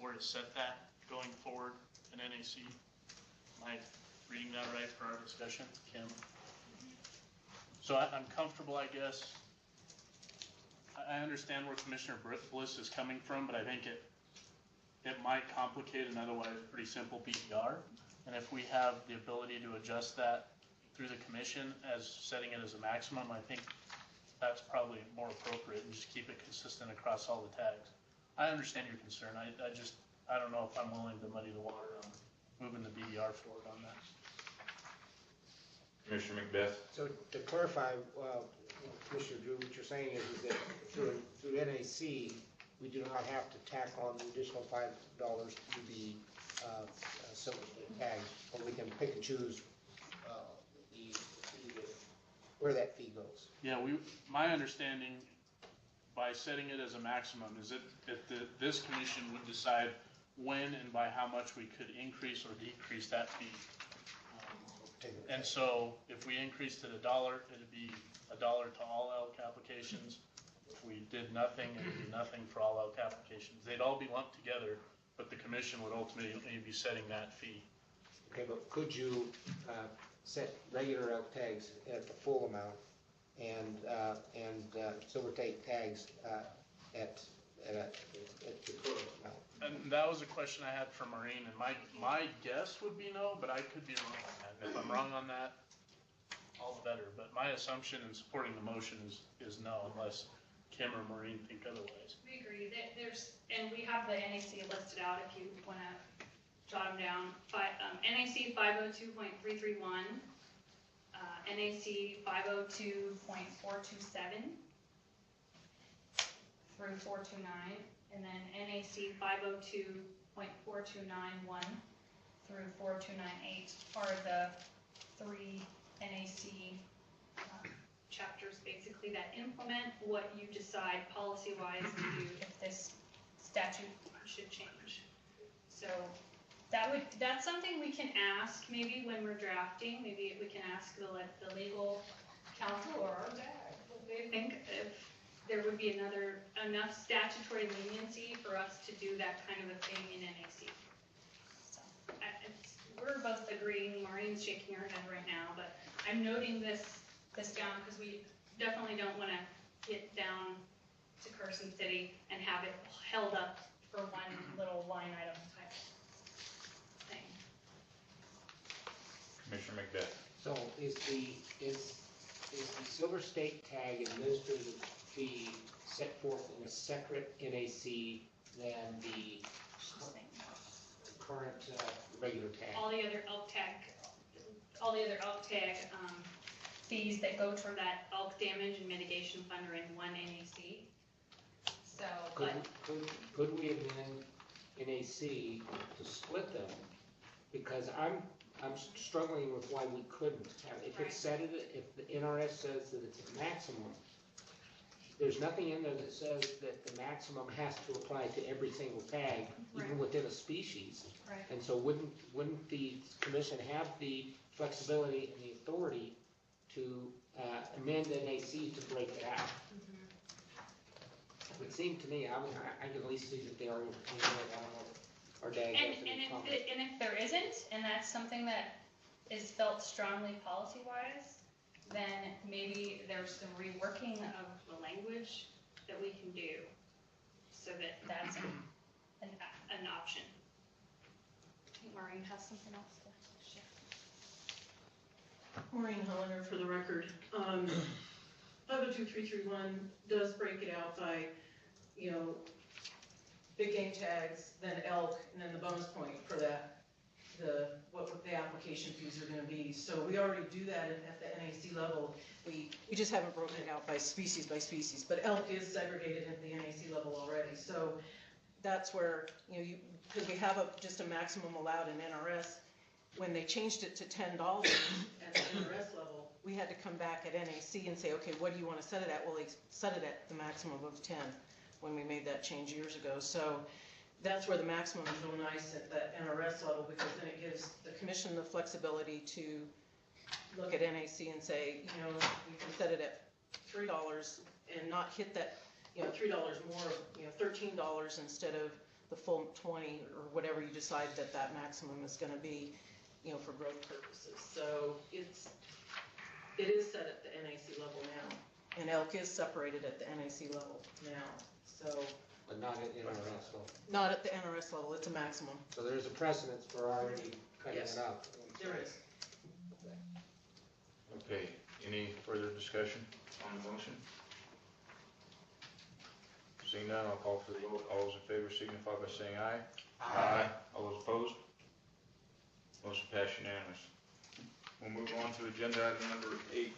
where to set that going forward in NAC. Am I reading that right for our discussion, Kim? So I'm comfortable, I guess. I understand where Commissioner Bliss is coming from, but I think it might complicate an otherwise pretty simple PDR. And if we have the ability to adjust that through the commission as setting it as a maximum, I think that's probably more appropriate and just keep it consistent across all the tags. I understand your concern. I don't know if I'm willing to muddy the water on moving the BDR forward on that. Commissioner Macbeth? So to clarify, Commissioner Drew, what you're saying is that through NAC, we do not have to tack on the additional $5 to the silver state tag, or we can pick and choose where that fee goes. Yeah, my understanding, by setting it as a maximum, is that this commission would decide when and by how much we could increase or decrease that fee. And so if we increased it $1, it'd be $1 to all ELK applications. If we did nothing, it would be nothing for all ELK applications. They'd all be lumped together, but the commission would ultimately be setting that fee. Okay, but could you set regular elk tags at the full amount and silver tape tags at the total amount? And that was a question I had for Maureen, and my guess would be no, but I could be wrong on that. And if I'm wrong on that, all the better. But my assumption in supporting the motion is no, unless Kim or Maureen think otherwise. We agree. And we have the NAC listed out if you want to jot them down. NAC 502.331, NAC 502.427 through 429, and then NAC 502.4291 through 4298 are the three NAC chapters basically that implement what you decide policy-wise to do if this statute should change. So that's something we can ask maybe when we're drafting. Maybe we can ask the legal counsel or our dad what they think if there would be enough statutory leniency for us to do that kind of a thing in NAC. So we're both agreeing. Maureen's shaking her head right now, but I'm noting this down because we definitely don't want to get down to Carson City and have it held up for one little line item type thing. Commissioner Macbeth? So is the silver state tag administrative fee set forth in a separate NAC than the current regular tag? All the other elk tag fees that go toward that elk damage and mitigation fund are in one NAC. So, Could we amend NAC to split them? Because I'm struggling with why we couldn't have, if it's set at, if the NRS says that it's a maximum, there's nothing in there that says that the maximum has to apply to every single tag, even within a species. Right. And so wouldn't the commission have the flexibility and the authority to amend NAC to break it out? It would seem to me, I can at least see that they are, or DAG. And if there isn't, and that's something that is felt strongly policy-wise, then maybe there's some reworking of the language that we can do so that that's an option. I think Maureen has something else to share. Maureen Hollander for the record. 502.331 does break it out by, big game tags, then elk, and then the bonus point for that, what the application fees are gonna be. So we already do that at the NAC level. We just haven't broken it out by species, but elk is segregated at the NAC level already. So that's where, because we have just a maximum allowed in NRS. When they changed it to $10 at the NRS level, we had to come back at NAC and say, okay, what do you want to set it at? Well, they set it at the maximum of 10 when we made that change years ago. So that's where the maximum is real nice at the NRS level, because then it gives the commission the flexibility to look at NAC and say, you know, we can set it at $3 and not hit that, you know, $3 more, you know, $13 instead of the full 20 or whatever you decide that that maximum is going to be, you know, for growth purposes. So it is set at the NAC level now, and elk is separated at the NAC level now. So. But not at NRS level. Not at the NRS level. It's a maximum. So there's a precedence for already cutting Yes. it out. There is. Okay, any further discussion on the motion? Seeing none, I'll call for the vote. All those in favor signify by saying aye. Aye. All those opposed? Motion passed unanimous. We'll move on to agenda item number 8,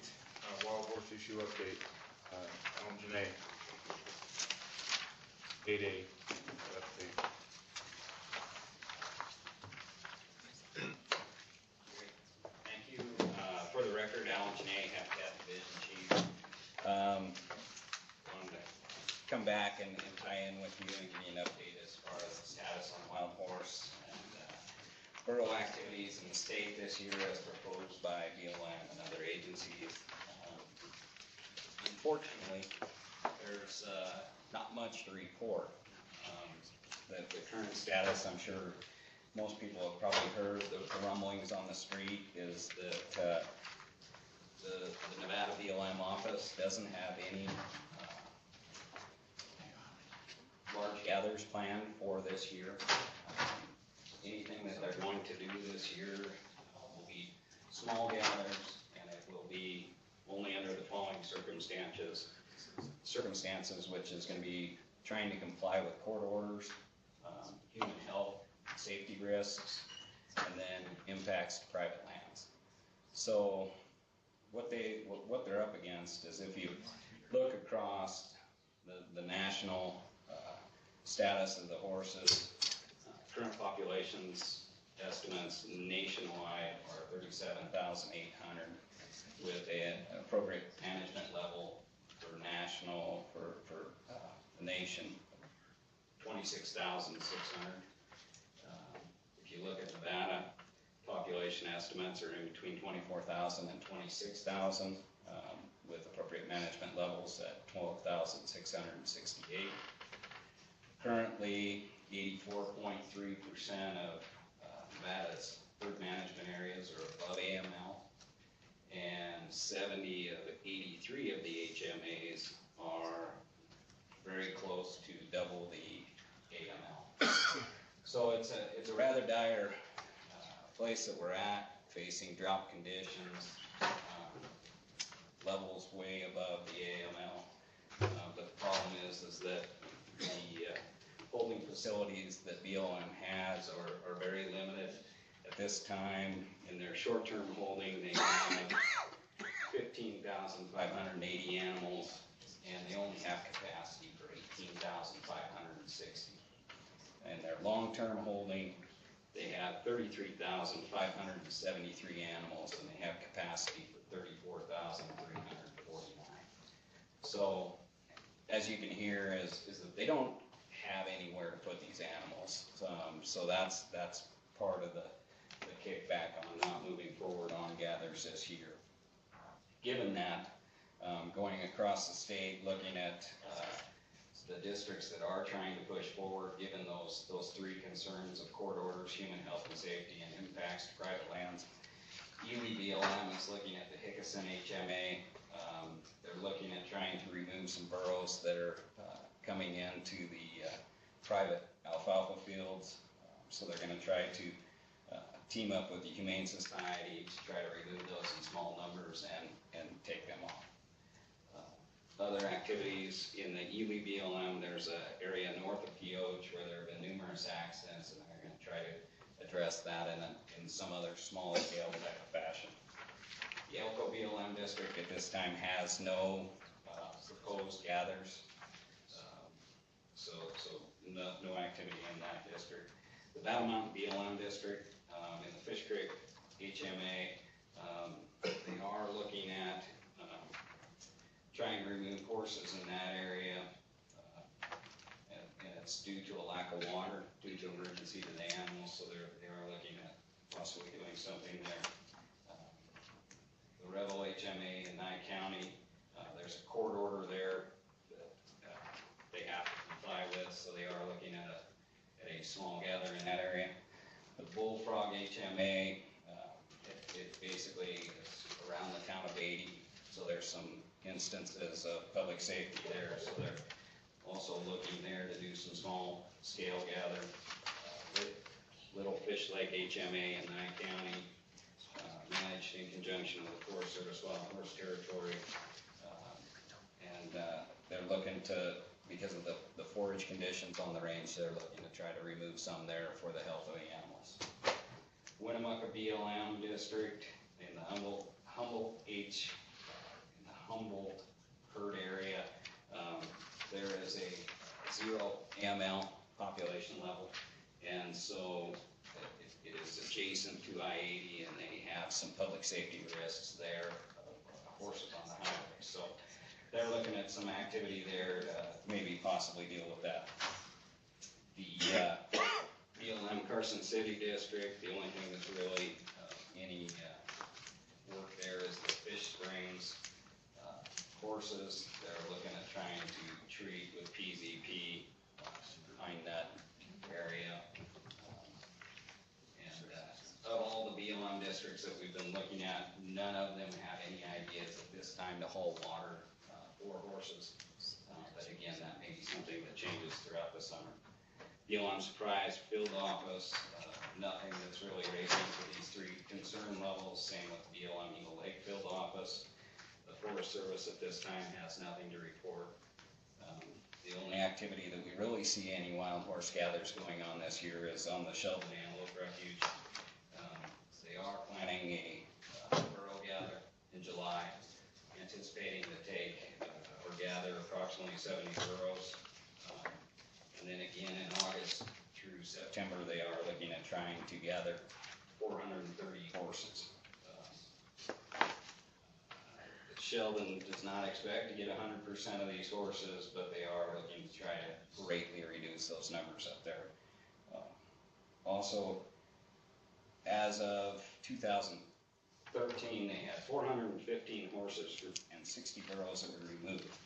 wild horse issue update. Alan Janae. 8A update. Thank you. For the record, Alan Janae, Habitat Division Chief. Wanted to come back and tie in with you and give you an update as far as the status on wild horse and burrow activities in the state this year as proposed by BLM and other agencies. Unfortunately, there's not much to report. The current status, I'm sure most people have probably heard the rumblings on the street, is that the Nevada BLM office doesn't have any large gathers planned for this year. Anything that they're going to do this year will be small gathers, and it will be only under the following circumstances, which is going to be trying to comply with court orders, human health, safety risks, and then impacts to private lands. So what they're up against is, if you look across the national status of the horses, current populations estimates nationwide are 37,800, with an appropriate management level for national, for the nation, 26,600. If you look at Nevada, population estimates are in between 24,000 and 26,000, with appropriate management levels at 12,668. Currently, 84.3% of Nevada's herd management areas are above AML, and 70 of 83 of the HMAs are very close to double the AML. So it's a rather dire place that we're at, facing drought conditions, levels way above the AML. But the problem is that the holding facilities that BLM has are very limited. At this time, in their short-term holding, they have 15,580 animals, and they only have capacity for 18,560. In their long-term holding, they have 33,573 animals, and they have capacity for 34,349. So, as you can hear, is that they don't have anywhere to put these animals. So that's part of the kickback on not moving forward on gathers this year. Given that, going across the state, looking at the districts that are trying to push forward, given those three concerns of court orders, human health and safety, and impacts to private lands, BLM is looking at the Hickerson HMA. They're looking at trying to remove some burrows that are coming into the private alfalfa fields. So they're going to try to team up with the Humane Society to try to remove those in small numbers and take them off. Other activities in the Ely BLM, there's an area north of Pioche where there have been numerous accidents, and they're going to try to address that in some other small scale type of fashion. The Elko BLM district at this time has no proposed gathers, so no activity in that district. The Battle Mountain BLM district, in the Fish Creek HMA, they are looking at trying to remove horses in that area, and it's due to a lack of water, due to emergency to the animals, so they are looking at possibly doing something there. HMA in Nye County. There's a court order there that they have to comply with, so they are looking at a small gather in that area. The Bullfrog HMA, it basically is around the town of Beatty, so there's some instances of public safety there, so they're also looking there to do some small scale gather. Little Fish Lake HMA in Nye County, managed in conjunction with the Forest Service Wild Horse Territory. And they're looking to, because of the forage conditions on the range, they're looking to try to remove some there for the health of the animals. Winnemucca BLM district in the Humboldt herd area, there is a 0 AML population level, and so it is adjacent to I-80, and they have some public safety risks there, horses on the highway. So they're looking at some activity there to maybe possibly deal with that. The BLM Carson City district, the only thing that's really any work there is the Fish Springs horses. They're looking at trying to treat with PZP behind that area. Of all the BLM districts that we've been looking at, none of them have any ideas at this time to haul water for horses. But again, that may be something that changes throughout the summer. BLM Surprise Field Office, nothing that's really raising for these 3 concern levels. Same with BLM Eagle Lake Field Office. The Forest Service at this time has nothing to report. The only activity that we really see any wild horse gathers going on this year is on the Sheldon Antelope Refuge. They are planning a burrow gather in July, anticipating to take or gather approximately 70 burrows. And then again in August through September, they are looking at trying to gather 430 horses. Sheldon does not expect to get 100% of these horses, but they are looking to try to greatly reduce those numbers up there. Also, as of 2013, they had 415 horses and 60 burrows that were removed.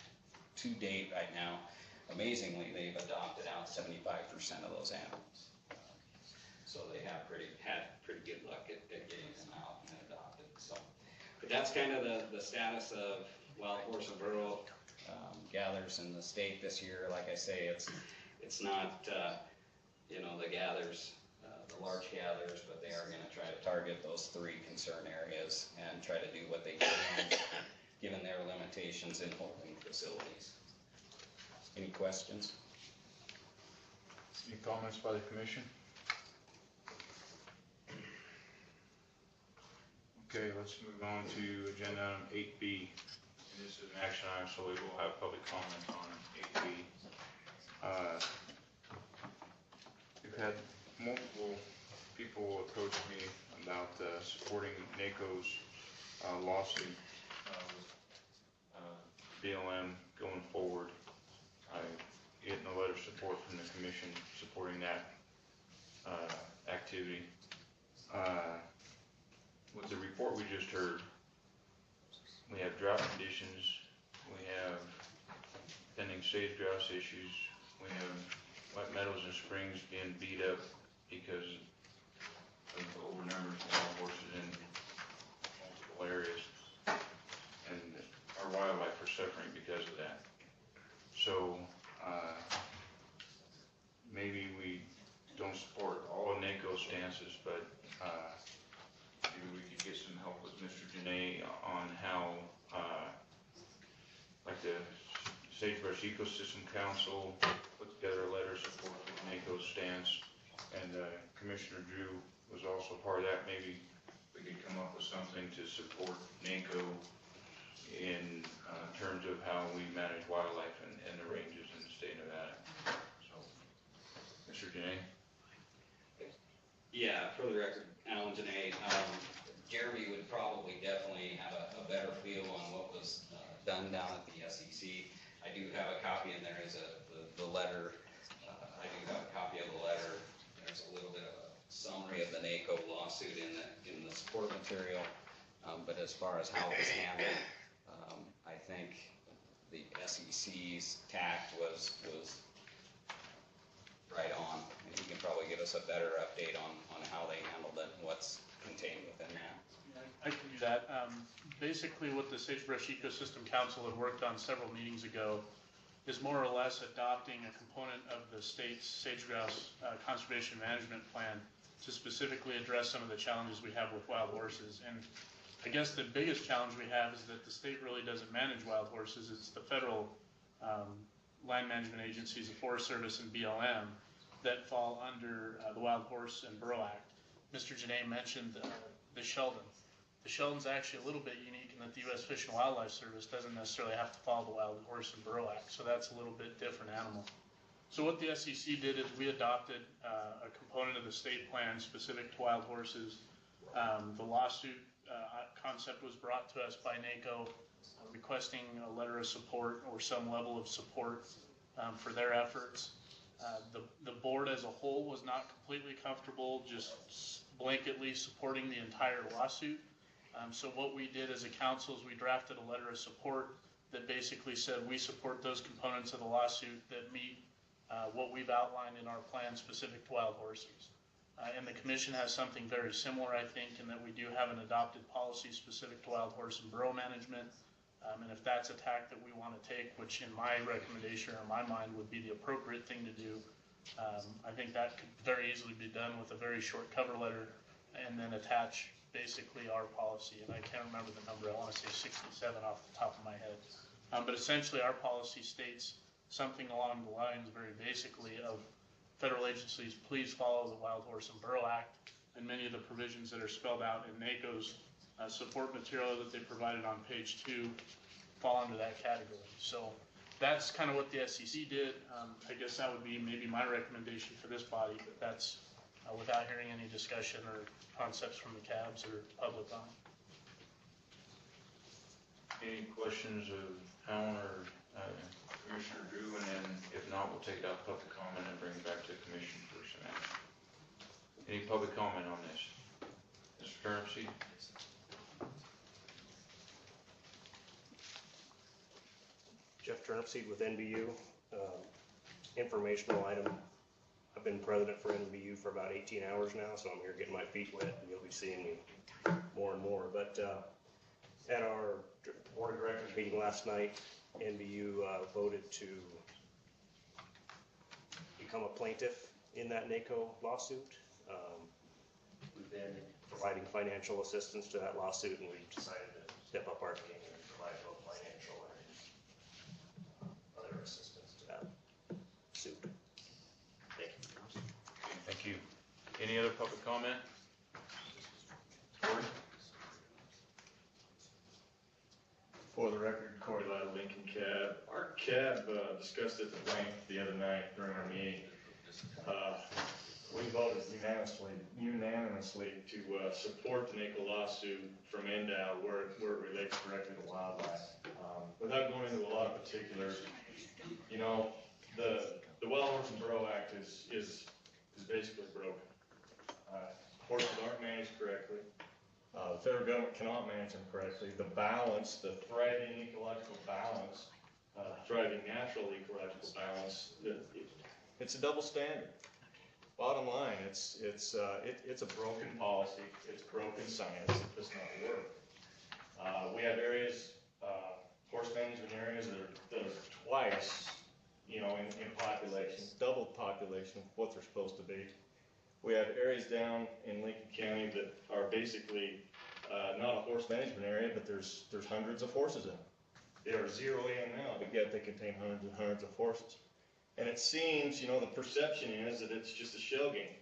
To date, right now, amazingly, they've adopted out 75% of those animals. So they have had pretty good luck at getting them out and adopted. So, but that's kind of the status of wild horse and burro gathers in the state this year. Like I say, it's not the gathers, the large gathers, but they are going to try to target those 3 concern areas and try to do what they can, given their limitations in holding facilities. Any questions? Any comments by the commission? Okay, let's move on to agenda item 8B. This is an action item, so we will have public comment on 8B. We've had multiple people approach me about supporting NACO's lawsuit with BLM going forward. I'm getting a letter of support from the commission supporting that activity. With the report we just heard, we have drought conditions, we have pending sage grouse issues, we have White Meadows and Springs being beat up because of the overnumbers of wild horses in multiple areas, and our wildlife are suffering because of that. So maybe we don't support all of NACO's stances, but maybe we could get some help with Mr. Janae on how, like the Sagebrush Ecosystem Council put together a letter of support with NACO's stance, and Commissioner Drew was also part of that. Maybe we could come up with something to support NACO in terms of how we manage wildlife and the ranges in the state of Nevada. So, Mr. Janae? Yeah, for the record, Alan Janae, Jeremy would probably definitely have a better feel on what was done down at the SEC. I do have a copy, and there is the letter. I do have a copy of the letter. There's a little bit of a summary of the NACO lawsuit in the support material. But as far as how it was handled, I think the SEC's tact was right on. And he can probably give us a better update on how they handled it and what's contained within that. I can do that. Basically, what the Sagebrush Ecosystem Council had worked on several meetings ago is more or less adopting a component of the state's sage-grouse conservation management plan to specifically address some of the challenges we have with wild horses. And I guess the biggest challenge we have is that the state really doesn't manage wild horses. It's the federal land management agencies, the Forest Service and BLM, that fall under the Wild Horse and Burro Act. Mr. Janae mentioned the Sheldon. The Sheldon's actually a little bit unique in that the U.S. Fish and Wildlife Service doesn't necessarily have to follow the Wild Horse and Burro Act, so that's a little bit different animal. So what the SEC did is we adopted a component of the state plan specific to wild horses. The lawsuit concept was brought to us by NACO requesting a letter of support or some level of support for their efforts. The board as a whole was not completely comfortable just blanketly supporting the entire lawsuit. So what we did as a council is we drafted a letter of support that basically said we support those components of the lawsuit that meet what we've outlined in our plan specific to wild horses. And the commission has something very similar, I think, in that we do have an adopted policy specific to wild horse and burro management. And if that's a tack that we want to take, which in my recommendation or in my mind would be the appropriate thing to do, I think that could very easily be done with a very short cover letter and then attach basically our policy. And I can't remember the number, I want to say 67 off the top of my head. But essentially our policy states something along the lines very basically of federal agencies, please follow the Wild Horse and Burro Act and many of the provisions that are spelled out in NACO's support material that they provided on page 2 fall under that category. So that's kind of what the SEC did. I guess that would be maybe my recommendation for this body, but that's without hearing any discussion or concepts from the cabs or public on it. Any questions of Alan or Commissioner Drew? And then if not, we'll take it out public comment and bring it back to the commission for some action. Any public comment on this? Mr. Turnipseed? Jeff Turnipseed with NBU. Informational item. I've been president for NBU for about 18 hours now, so I'm here getting my feet wet, and you'll be seeing me more and more. But at our board of directors meeting last night, NBU voted to become a plaintiff in that NACO lawsuit. We've been providing financial assistance to that lawsuit, and we've decided to step up our game and provide both financial and other assistance to that suit. Thank you. Thank you. Any other public comment? Corey? For the record, Corey Lytle, Lincoln Cab. Our cab discussed it at length the other night during our meeting. We voted unanimously to support the NACO lawsuit from NDOW where it relates directly to wildlife. Without going into a lot of particulars, you know, the Wild Horse and Burro Act is basically broken. Horses aren't managed correctly. The federal government cannot manage them correctly. The balance, the thriving ecological balance, thriving natural ecological balance, it's a double standard. Bottom line, it's a broken policy. It's broken science. It does not work. We have areas, horse management areas that are twice, you know, in population, double population of what they're supposed to be. We have areas down in Lincoln County that are basically not a horse management area, but there's hundreds of horses in them. They are zero in now, but yet they contain hundreds and hundreds of horses. And it seems, you know, the perception is that it's just a shell game.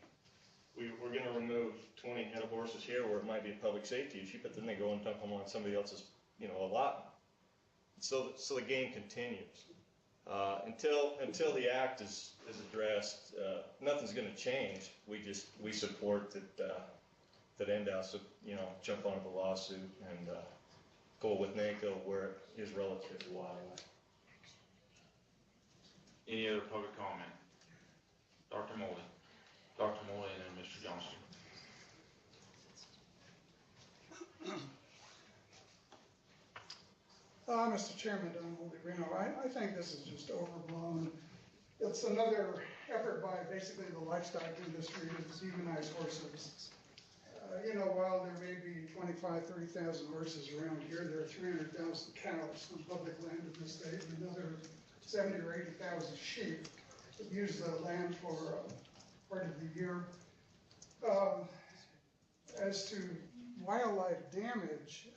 We're going to remove 20 head of horses here where it might be a public safety issue, but then they go and dump them on somebody else's, you know, allotment. So the game continues. Until the act is addressed, nothing's going to change. We support that NDOW, you know, jump onto the lawsuit and go with NACO where it is relative to wildlife. Any other public comment? Dr. Moley. Dr. Moley and then Mr. Johnston. Mr. Chairman, Don Pellegrino, I think this is just overblown. It's another effort by basically the livestock industry to demonize horses. You know, while there may be 25, 30,000 horses around here, there are 300,000 cows on public land in the state, and another 70 or 80,000 sheep that use the land for part of the year. As to wildlife damage,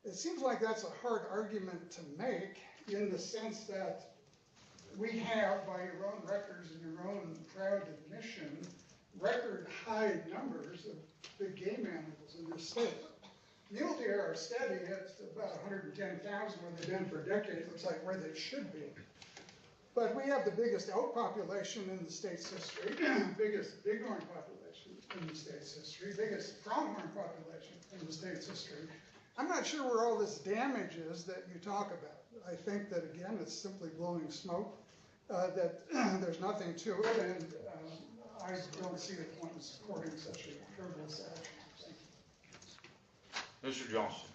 it seems like that's a hard argument to make in the sense that we have, by your own records and your own proud admission, record high numbers of big game animals in this state. Mule deer are steady at about 110,000 where they've been for a decade. Looks like where they should be. But we have the biggest elk population in the state's history, biggest bighorn population in the state's history, biggest pronghorn population in the state's history. I'm not sure where all this damage is that you talk about. I think that, again, it's simply blowing smoke, that there's nothing to it, and I don't see the point in supporting such a frivolous action. Mr. Johnston.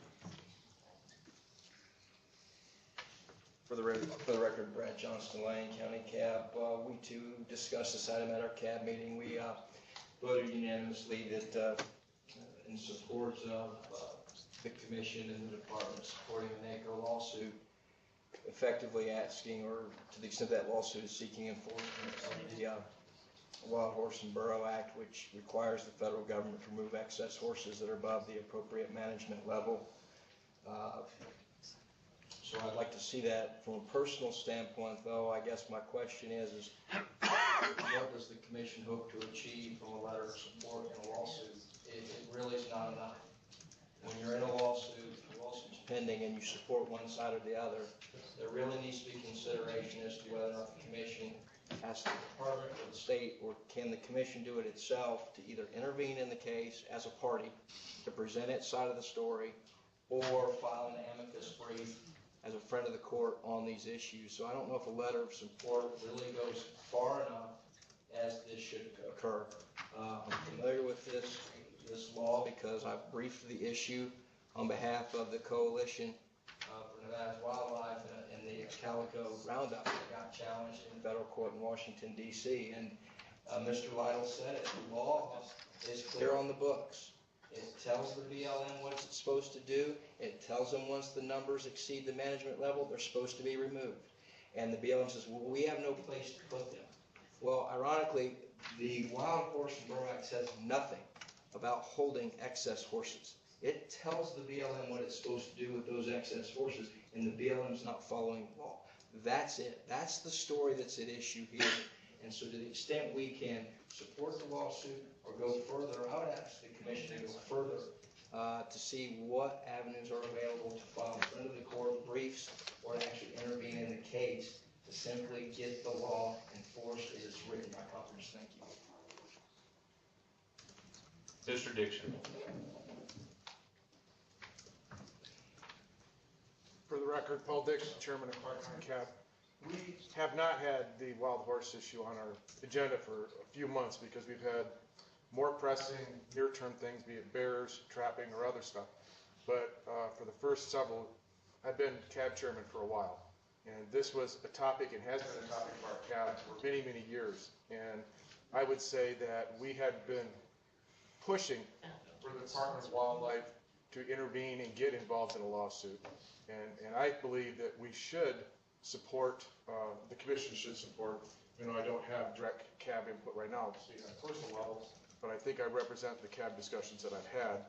For the record, Brad Johnston, Lyon County Cab. We too discussed this item at our cab meeting. We voted unanimously that in support of the commission and the department supporting the NACO lawsuit, effectively asking, or to the extent that lawsuit is seeking enforcement of the Wild Horse and Burro Act, which requires the federal government to remove excess horses that are above the appropriate management level. So I'd like to see that. From a personal standpoint, though, I guess my question is what does the commission hope to achieve from a letter of support in a lawsuit? It really is not enough. When you're in a lawsuit, the lawsuit's pending, and you support one side or the other, there really needs to be consideration as to whether or not the commission asks the department or the state, or can the commission do it itself to either intervene in the case as a party to present its side of the story, or file an amicus brief as a friend of the court on these issues. So I don't know if a letter of support really goes far enough as this should occur. I'm familiar with this law because I've briefed the issue on behalf of the Coalition for Nevada's Wildlife and the Calico Roundup that got challenged in federal court in Washington, D.C. And Mr. Lytle said it. The law is clear on the books. It tells the BLM what it's supposed to do. It tells them once the numbers exceed the management level, they're supposed to be removed. And the BLM says, well, we have no place to put them. Well, ironically, the Wild Horse and Burro Act says nothing about holding excess horses. It tells the BLM what it's supposed to do with those excess horses, and the BLM's not following the law. That's it. That's the story that's at issue here. And so to the extent we can support the lawsuit or go further, I would ask the commission to go further to see what avenues are available to file in front of the court briefs or to actually intervene in the case to simply get the law enforced as it's written by Congress. Thank you. Mr. Dixon. For the record, Paul Dixon, Chairman of Parks and Cab. We have not had the wild horse issue on our agenda for a few months because we've had more pressing near-term things, be it bears, trapping, or other stuff. But for the first several, I've been cab chairman for a while. And this was a topic, and has been a topic of our cab for many, many years. And I would say that we had been pushing for the Department of Wildlife to intervene and get involved in a lawsuit. And I believe that we should support, the commission should support, I don't have direct cab input right now, so on a personal level, but I think I represent the cab discussions that I've had,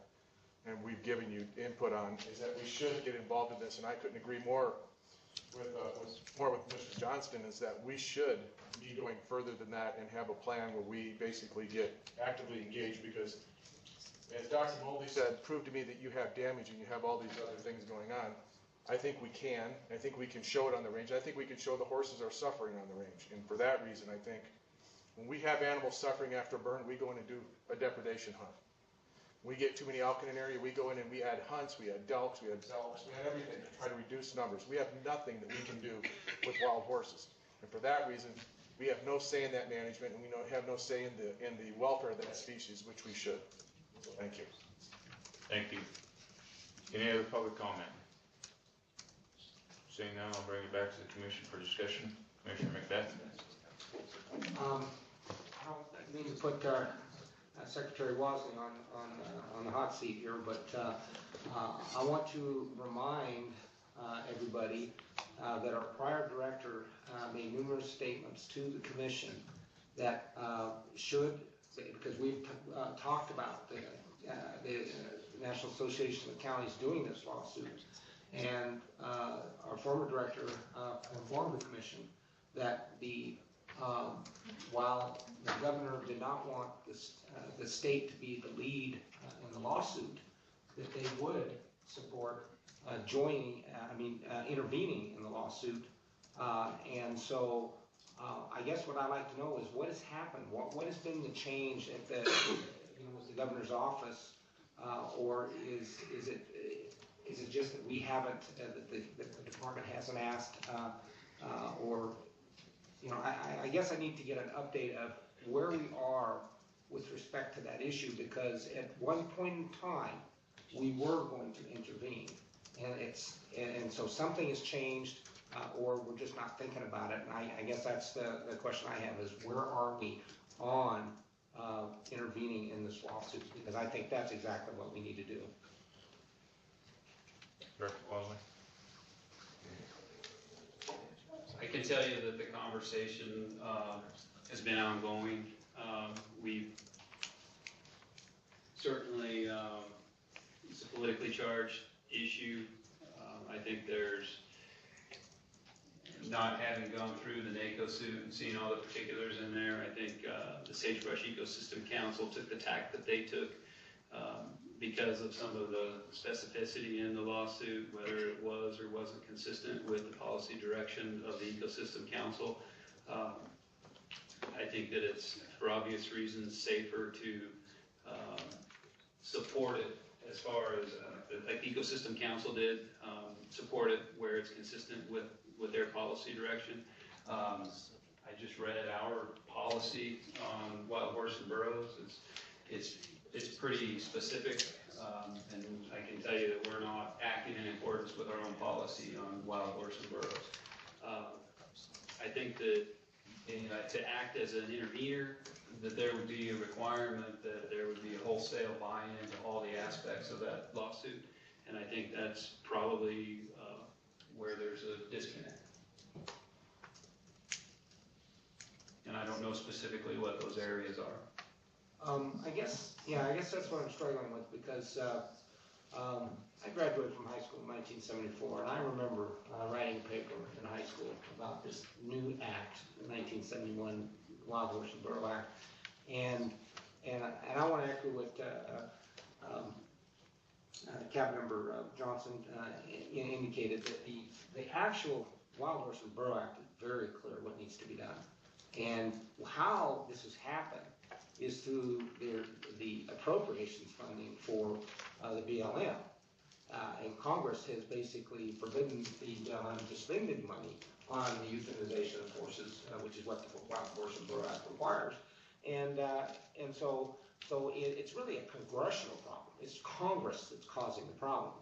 and we've given you input on, is that we should get involved in this, and I couldn't agree more with Mr. Johnston, is that we should be going further than that and have a plan where we basically get actively engaged, because as Dr. Moldy said, prove to me that you have damage and you have all these other things going on. I think we can. I think we can show it on the range. I think we can show the horses are suffering on the range. And for that reason, I think when we have animals suffering after burn, we go in and do a depredation hunt. We get too many elk in an area, we go in and we add hunts, we add delks, we add zelks, we add everything to try to reduce numbers. We have nothing that we can do with wild horses. And for that reason, we have no say in that management, and we have no say in the welfare of that species, which we should. Thank you. Thank you. Any other public comment? Seeing none, I'll bring it back to the commission for discussion. Commissioner Macbeth? I don't mean to put Secretary Wosley on the hot seat here, but I want to remind everybody that our prior director made numerous statements to the commission that because we've talked about the National Association of Counties doing this lawsuit, and our former director informed the commission that while the governor did not want the state to be the lead in the lawsuit, that they would support intervening in the lawsuit. And so I guess what I'd like to know is what has happened? What has been the change at the with the governor's office, or is it just that we haven't, the department hasn't asked, or I guess I need to get an update of where we are with respect to that issue, because at one point in time we were going to intervene, and so something has changed, or we're just not thinking about it. And I guess that's the question I have is where are we on intervening in this lawsuit? Because I think that's exactly what we need to do. Director Wosley? I can tell you that the conversation has been ongoing. We've certainly, it's a politically charged issue. I think there's, not having gone through the NACO suit and seen all the particulars in there, I think the Sagebrush Ecosystem Council took the tack that they took because of some of the specificity in the lawsuit, whether it was or wasn't consistent with the policy direction of the Ecosystem Council. I think that it's, for obvious reasons, safer to support it as far as, like the Ecosystem Council did, support it where it's consistent with their policy direction. I just read our policy on wild horse and burros. It's pretty specific, and I can tell you that we're not acting in accordance with our own policy on wild horse and burros. I think that to act as an intervener, that there would be a requirement that there would be a wholesale buy-in to all the aspects of that lawsuit, and I think that's probably where there's a disconnect. And I don't know specifically what those areas are. I guess that's what I'm struggling with, because I graduated from high school in 1974, and I remember writing a paper in high school about this new act, the 1971 Wild Horse and Burro Act, and I want to echo what Cabinet Member Johnson indicated, that the actual Wild Horse and Burro Act is very clear what needs to be done, and how this has happened is through the appropriations funding for the BLM. And Congress has basically forbidden the BLM to spend any money on the euthanization of horses, which is what the Wild Horse and Burro Act requires. And so it's really a congressional problem. It's Congress that's causing the problem.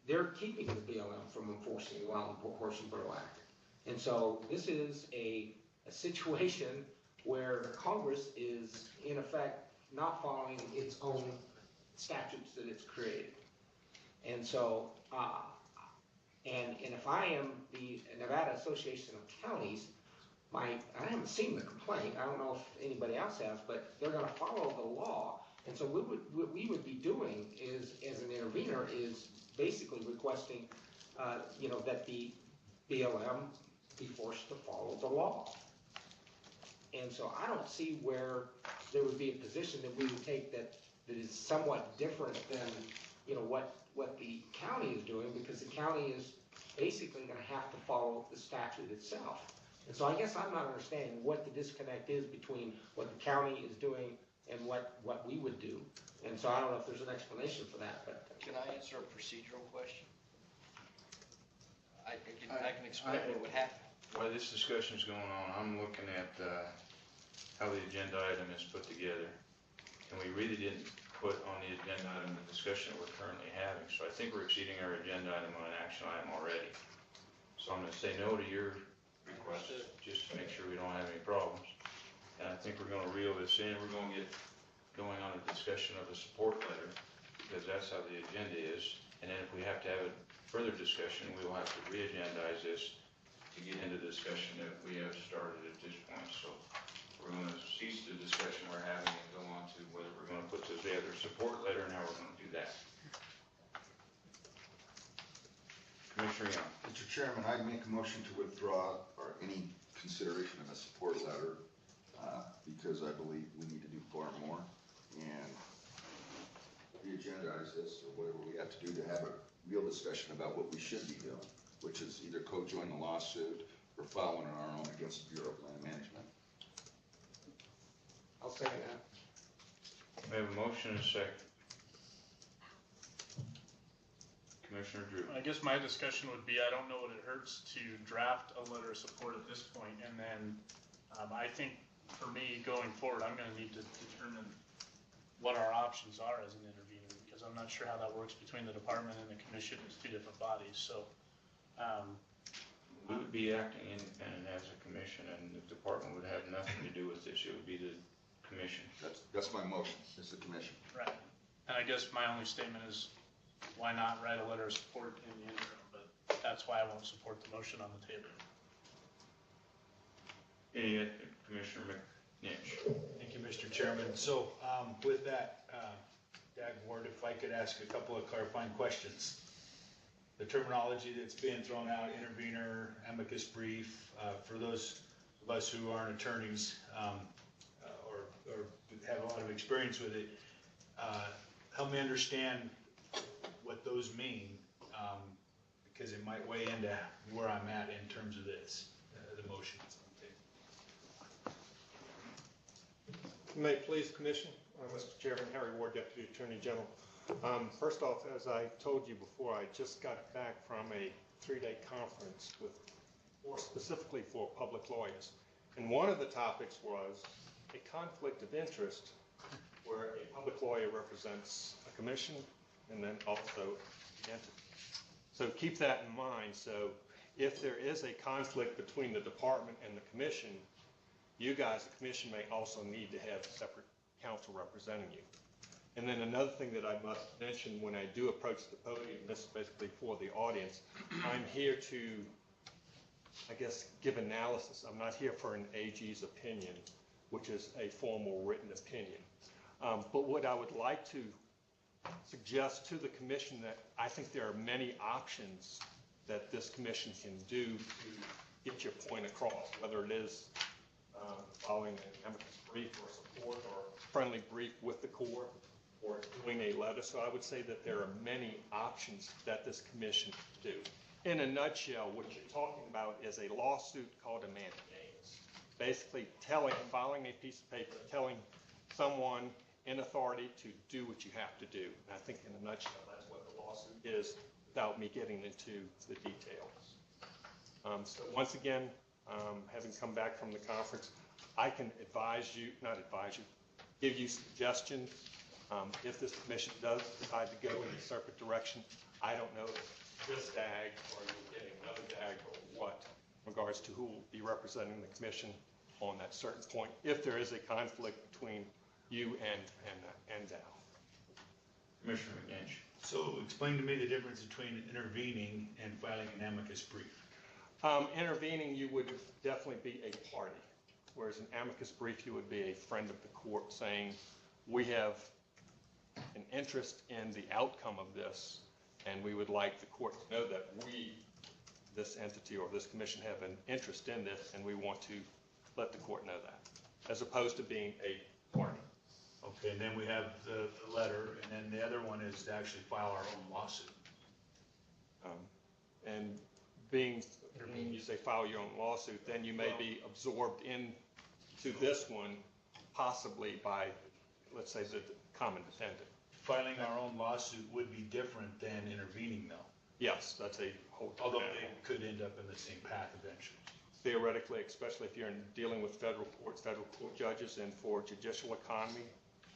They're keeping the BLM from enforcing the Wild Horse and Burro Act. And so this is a situation where Congress is, in effect, not following its own statutes that it's created. And so, and if I am the Nevada Association of Counties, I haven't seen the complaint, I don't know if anybody else has, but they're gonna follow the law. And so what we would be doing is, as an intervener, is basically requesting, that the BLM be forced to follow the law. And so I don't see where there would be a position that we would take that is somewhat different than, what the county is doing, because the county is basically gonna have to follow the statute itself. And so I guess I'm not understanding what the disconnect is between what the county is doing and what we would do. And so I don't know if there's an explanation for that, but. Can I answer a procedural question? I can explain what would happen. While this discussion is going on, I'm looking at how the agenda item is put together. And we really didn't put on the agenda item the discussion that we're currently having. So I think we're exceeding our agenda item on an action item already. So I'm gonna say no to your request, just to make sure we don't have any problems. And I think we're gonna reel this in, we're gonna get going on a discussion of a support letter, because that's how the agenda is. And then if we have to have a further discussion, we will have to re-agendize this to get into the discussion that we have started at this point. So we're gonna cease the discussion we're having and go on to whether we're gonna put together a support letter and how we're gonna do that. Commissioner Young. Mr. Chairman, I make a motion to withdraw or any consideration of a support letter because I believe we need to do far more and re-agendize this or whatever we have to do to have a real discussion about what we should be doing, which is either co-join the lawsuit or following our own against the Bureau of Land Management. I'll second that. We have a motion and a second. Commissioner Drew. I guess my discussion would be, I don't know what it hurts to draft a letter of support at this point, and then I think for me going forward, I'm gonna need to determine what our options are as an intervener, because I'm not sure how that works between the department and the commission. It's two different bodies, so. We would be acting independent as a commission, and the department would have nothing to do with this. It would be the commission. That's my motion, is the commission. Right. And I guess my only statement is, why not write a letter of support in the interim? But that's why I won't support the motion on the table. Any, Commissioner McNinch. Thank you, Mr. Chairman. So with that, Dag Ward, if I could ask a couple of clarifying questions. The terminology that's being thrown out, intervener, amicus brief, for those of us who aren't attorneys or have a lot of experience with it, help me understand what those mean, because it might weigh into where I'm at in terms of this, the motion. May it please Commission, Mr. Chairman, Harry Ward, Deputy Attorney General. First off, as I told you before, I just got back from a 3-day conference with, more specifically for public lawyers. And one of the topics was a conflict of interest where a public lawyer represents a commission and then also the entity. So keep that in mind. So if there is a conflict between the department and the commission, you guys, the commission, may also need to have separate counsel representing you. And then another thing that I must mention when I do approach the podium, this is basically for the audience, I'm here to, I guess, give analysis. I'm not here for an AG's opinion, which is a formal written opinion. But what I would like to suggest to the commission that I think there are many options that this commission can do to get your point across, whether it is following an amicus brief or support or friendly brief with the court or doing a letter. So I would say that there are many options that this commission can do. In a nutshell, what you're talking about is a lawsuit called a mandamus. Basically filing a piece of paper, telling someone in authority to do what you have to do. And I think in a nutshell, that's what the lawsuit is without me getting into the details. So once again, having come back from the conference, I can give you suggestions. If this commission does decide to go in a separate direction, I don't know if this DAG or you'll get another DAG or what, in regards to who will be representing the commission on that certain point, if there is a conflict between you and DAO. Commissioner McNinch. So explain to me the difference between intervening and filing an amicus brief. Intervening, you would definitely be a party, whereas an amicus brief, you would be a friend of the court saying, we have an interest in the outcome of this, and we would like the court to know that we, this entity or this commission, have an interest in this, and we want to let the court know that, as opposed to being a party. Okay, and then we have the letter, and then the other one is to actually file our own lawsuit. And when you say file your own lawsuit, then you may be absorbed into this one, possibly by, let's say, the common defendant. Filing our own lawsuit would be different than intervening, though. Yes, that's a whole. Although they could end up in the same path eventually. Theoretically, especially if you're dealing with federal court judges, and for judicial economy,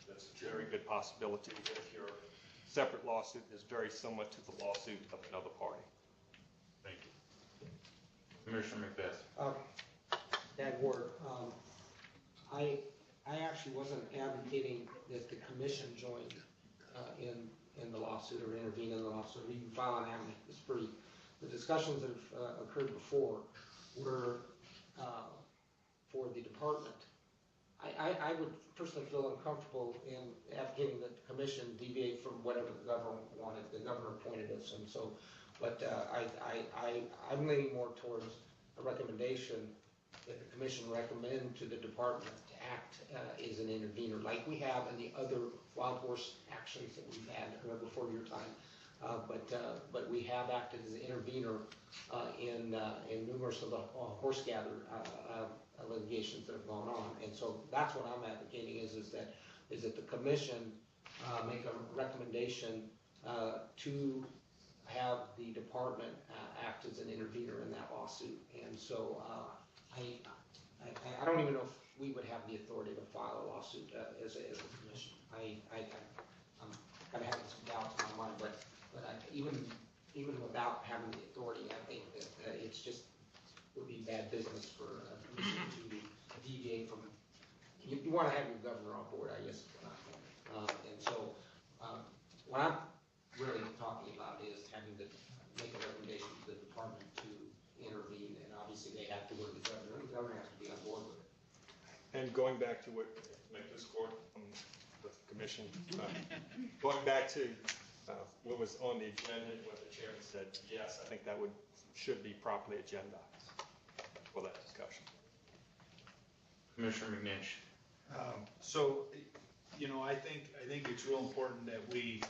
That's a very good possibility if your separate lawsuit is very similar to the lawsuit of another party. Thank you. Commissioner Macbeth. Dag Ward, I actually wasn't advocating that the commission join in the lawsuit or intervene in the lawsuit or even file an amicus brief. The discussions that have occurred before were for the department. I would personally feel uncomfortable in advocating that the commission deviate from whatever the governor wanted. The governor appointed us, and so, but I'm leaning more towards a recommendation that the commission recommend to the department to act as an intervener, like we have in the other wild horse actions that we've had before your time. But we have acted as an intervener in numerous of the horse gather litigations that have gone on, and so that's what I'm advocating is that the commission make a recommendation to have the department act as an intervener in that lawsuit, and so I don't even know if we would have the authority to file a lawsuit as a commission. I'm kind of having some doubts in my mind, but even without having the authority, I think that it's just would be bad business for a commission to deviate from. You want to have your governor on board, I guess. And so what I'm really talking about is having to make a recommendation to the department to intervene, and obviously they have to go to the governor, and the governor has to be on board with it. And going back to what this court, the commission, going back to what was on the agenda, what the chairman said, yes, I think that should be properly agendized for that discussion. Commissioner McNish. So, I think it's real important that we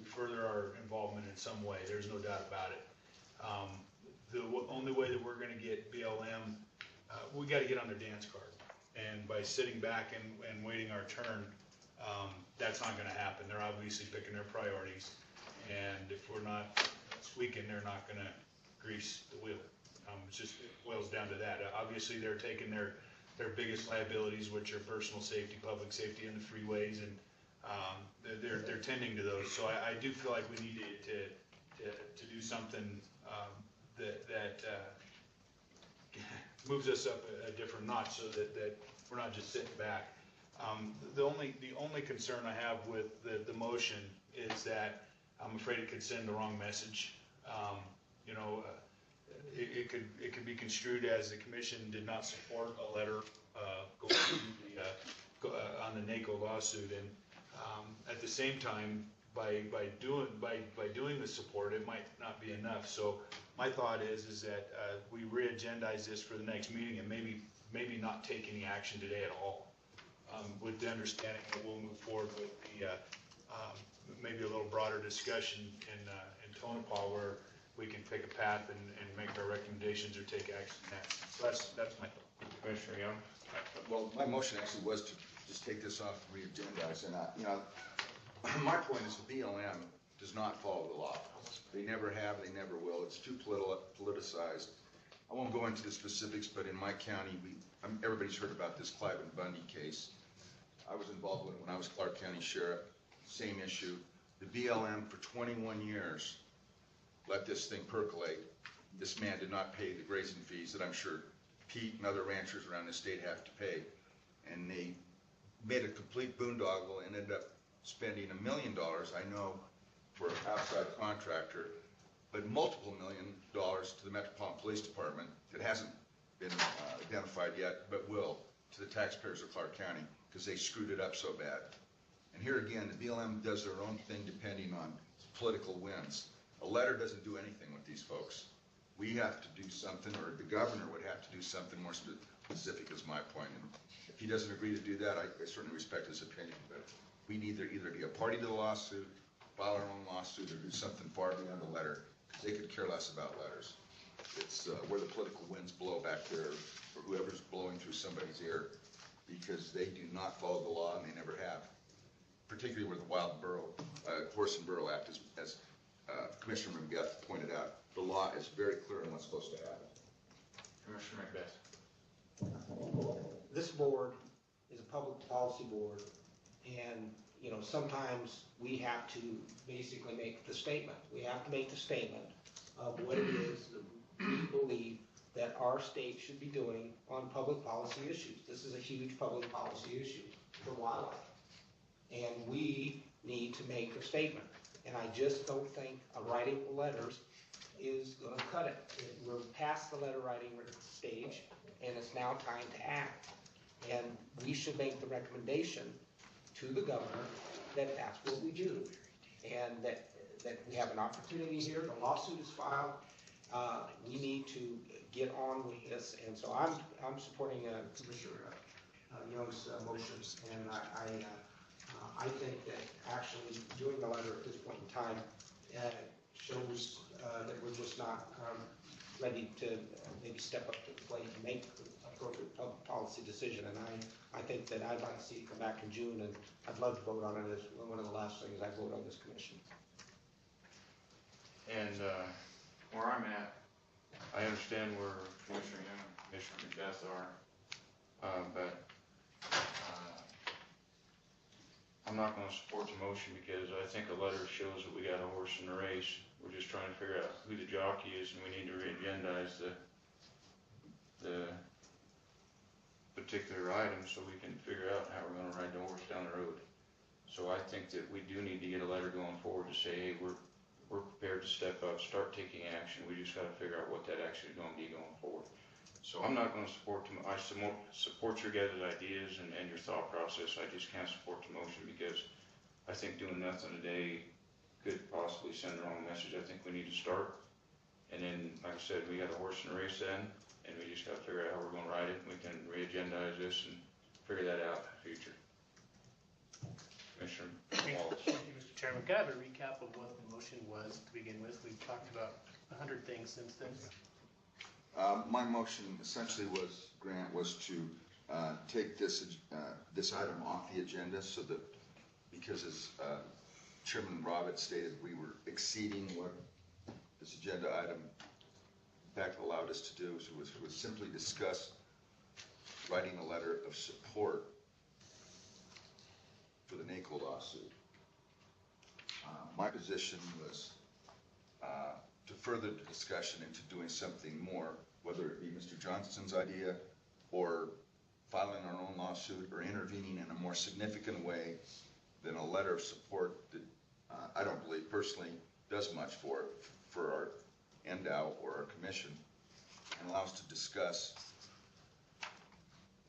further our involvement in some way. There's no doubt about it. The only way that we're going to get BLM, we got to get on their dance card. And by sitting back and waiting our turn, that's not going to happen. They're obviously picking their priorities, and if we're not squeaking, they're not going to grease the wheel. It boils down to that. Obviously, they're taking their biggest liabilities, which are personal safety, public safety, and the freeways, and they're tending to those. So I do feel like we need to do something that moves us up a different notch, so that we're not just sitting back. The only concern I have with the motion is that I'm afraid it could send the wrong message. It could be construed as the commission did not support a letter going on the NACO lawsuit, and at the same time, by doing the support, it might not be enough. So my thought is that we re-agendize this for the next meeting, and maybe not take any action today at all, with the understanding that we'll move forward with the maybe a little broader discussion in Tonopah, where we can pick a path and make our recommendations or take action next. So that's my thought. Commissioner Young? Well, my motion actually was to just take this off and re-agendize, and my point is the BLM does not follow the law. They never have, they never will. It's too politicized. I won't go into the specifics, but in my county, everybody's heard about this Clive and Bundy case. I was involved with it when I was Clark County Sheriff. Same issue. The BLM for 21 years let this thing percolate. This man did not pay the grazing fees that I'm sure Pete and other ranchers around the state have to pay. And they made a complete boondoggle and ended up spending $1 million, I know, for an outside contractor, but multiple $1 million to the Metropolitan Police Department that hasn't been identified yet, but will, to the taxpayers of Clark County, because they screwed it up so bad. And here again, the BLM does their own thing depending on political wins. A letter doesn't do anything with these folks. We have to do something, or the governor would have to do something more specific, is my point. And if he doesn't agree to do that, I certainly respect his opinion, but we need to either be a party to the lawsuit, file our own lawsuit, or do something far beyond the letter, because they could care less about letters. It's where the political winds blow back there, or whoever's blowing through somebody's ear, because they do not follow the law, and they never have. Particularly with the Wild Horse and Burro Act, as Commissioner McGuff pointed out, the law is very clear on what's supposed to happen. Commissioner Macbeth. This board is a public policy board, you know, sometimes we have to basically make the statement. We have to make the statement of what it is that we believe that our state should be doing on public policy issues. This is a huge public policy issue for wildlife. And we need to make a statement. And I just don't think writing letters is gonna cut it. We're past the letter writing stage, and it's now time to act. And we should make the recommendation to the governor that that's what we do. And that we have an opportunity here, the lawsuit is filed, we need to get on with this. And so I'm supporting Commissioner Young's motion, and I think that actually doing the letter at this point in time shows that we're just not ready to maybe step up to the plate and make the appropriate public policy decision. And I think that I'd like to see it come back in June, and I'd love to vote on it as one of the last things I vote on this commission. And where I'm at, I understand where Commissioner Young and Commissioner McBeth are, but I'm not gonna support the motion because I think a letter shows that we got a horse in the race. We're just trying to figure out who the jockey is, and we need to re-agendize the particular item so we can figure out how we're gonna ride the horse down the road. So I think that we do need to get a letter going forward to say, hey, we're prepared to step up, start taking action. We just gotta figure out what that actually is gonna be going forward. So I'm not gonna support, I support your guys' ideas and your thought process. I just can't support the motion because I think doing nothing today could possibly send the wrong message. I think we need to start. And then, like I said, we got a horse in the race then, and we just gotta figure out how we're gonna ride it. We can re-agendize this and figure that out in the future. Commissioner Wallace. Thank you, Mr. Chairman. Can I have a recap of what the motion was to begin with? We've talked about 100 things since then. My motion essentially was to take this item off the agenda so that, because as Chairman Roberts stated, we were exceeding what this agenda item in fact allowed us to do. So it was simply discuss writing a letter of support for the NACO lawsuit. My position was to further the discussion into doing something more, whether it be Mr. Johnston's idea or filing our own lawsuit or intervening in a more significant way than a letter of support that I don't believe personally does much for our NDOW or our commission, and allows us to discuss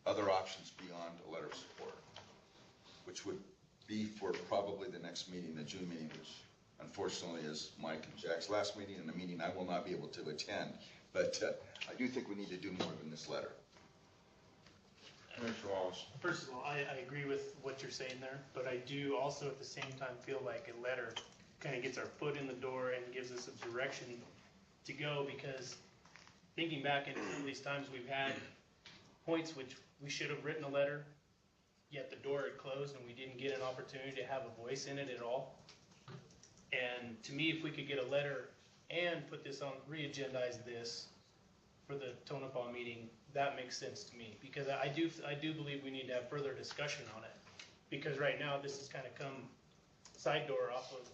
other options beyond a letter of support, which would be for probably the next meeting, the June meeting, which unfortunately is Mike and Jack's last meeting, and a meeting I will not be able to attend. But I do think we need to do more than this letter. Commissioner Wallace. First of all, I agree with what you're saying there, but I do also at the same time feel like a letter kind of gets our foot in the door and gives us a direction to go, because thinking back into some of these times we've had points which we should have written a letter, yet the door had closed and we didn't get an opportunity to have a voice in it at all. And to me, if we could get a letter and put this on, re-agendize this for the Tonopah meeting, that makes sense to me, because I do believe we need to have further discussion on it, because right now this has kind of come side door off of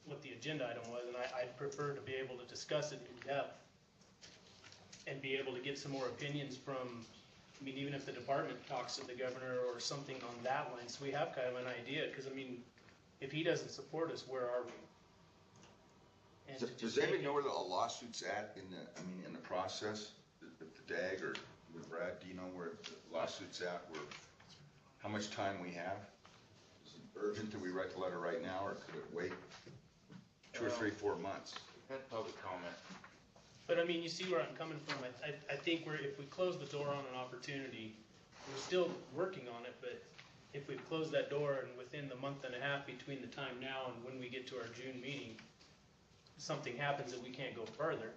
what the agenda item was, and I'd prefer to be able to discuss it in depth and be able to get some more opinions from, I mean, even if the department talks to the governor or something on that line, so we have kind of an idea, because I mean, if he doesn't support us, where are we? Does anybody know where the lawsuit's at in the process? The DAG or Brad, do you know where the lawsuit's at? How much time we have? Is it urgent that we write the letter right now, or could it wait 2 or 3, 4 months? Had public comment. But I mean, you see where I'm coming from. I think if we close the door on an opportunity, we're still working on it, but if we've closed that door and within the month and a half between the time now and when we get to our June meeting, something happens that we can't go further,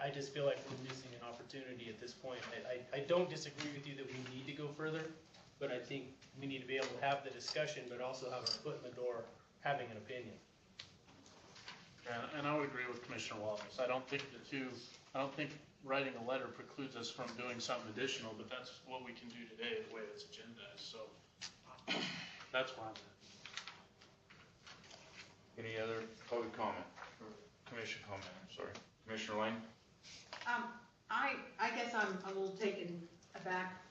I just feel like we're missing an opportunity at this point. I don't disagree with you that we need to go further, but I think we need to be able to have the discussion, but also have our foot in the door, having an opinion. And I would agree with Commissioner Wallace. I don't think writing a letter precludes us from doing something additional, but that's what we can do today, the way it's agendized. So That's fine. Any other public comment, or commission comment, I'm sorry. Commissioner Lane? I guess I'm a little taken aback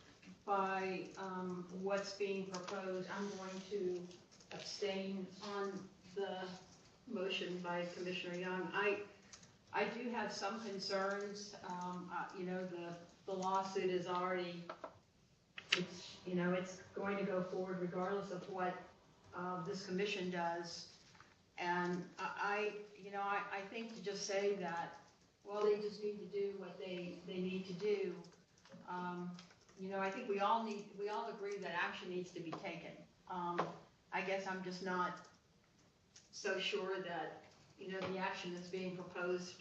by, what's being proposed. I'm going to abstain on the motion by Commissioner Young. I do have some concerns, you know, the lawsuit is already, it's going to go forward regardless of what, this commission does. And I think to just say that, well, they just need to do what they need to do. I think we all agree that action needs to be taken. I guess I'm just not so sure that, the action that's being proposed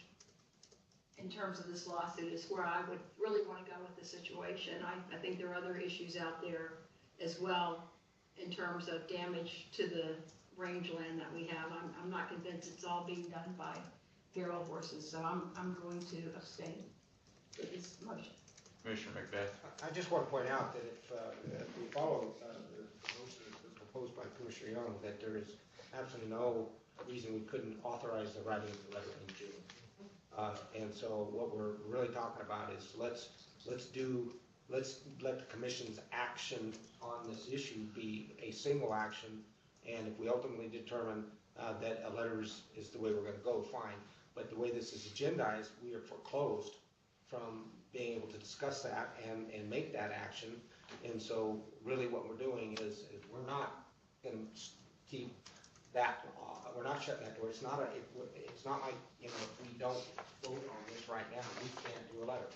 in terms of this lawsuit is where I would really want to go with the situation. I think there are other issues out there as well in terms of damage to the rangeland that we have. I'm not convinced it's all being done by feral horses, so I'm going to abstain for this motion. Commissioner Macbeth? I just want to point out that if we follow the motion proposed by Commissioner Young, that there is absolutely no reason we couldn't authorize the writing of the letter in June. And so what we're really talking about is let's let the commission's action on this issue be a single action, and if we ultimately determine that a letter is the way we're going to go, fine. But the way this is agendized, we are foreclosed from being able to discuss that and make that action. And so really what we're doing is we're not going to keep that, we're not shutting that door. It's not like, if we don't vote on this right now, we can't do a letter.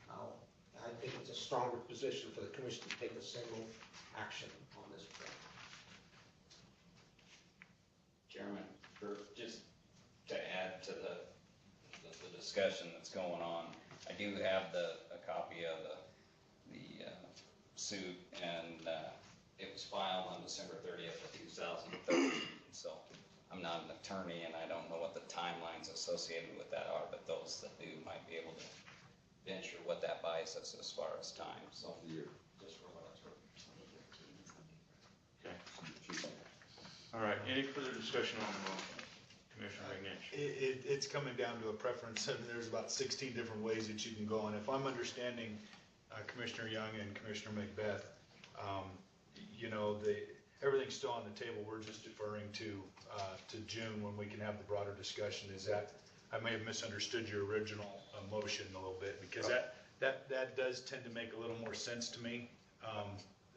I think it's a stronger position for the commission to take a single action on this point. Chairman, just to add to the discussion that's going on, I do have a copy of the suit, and it was filed on December 30th of 2013. So I'm not an attorney, and I don't know what the timelines associated with that are, but those that do might be able to venture what that buys us as far as time. So just for what it's worth. Okay. All right, any further discussion on the motion? Commissioner McNish? It's coming down to a preference, and there's about 16 different ways that you can go. And if I'm understanding Commissioner Young and Commissioner Macbeth, everything's still on the table. We're just deferring to June when we can have the broader discussion. Is that, I may have misunderstood your original motion a little bit, because that does tend to make a little more sense to me.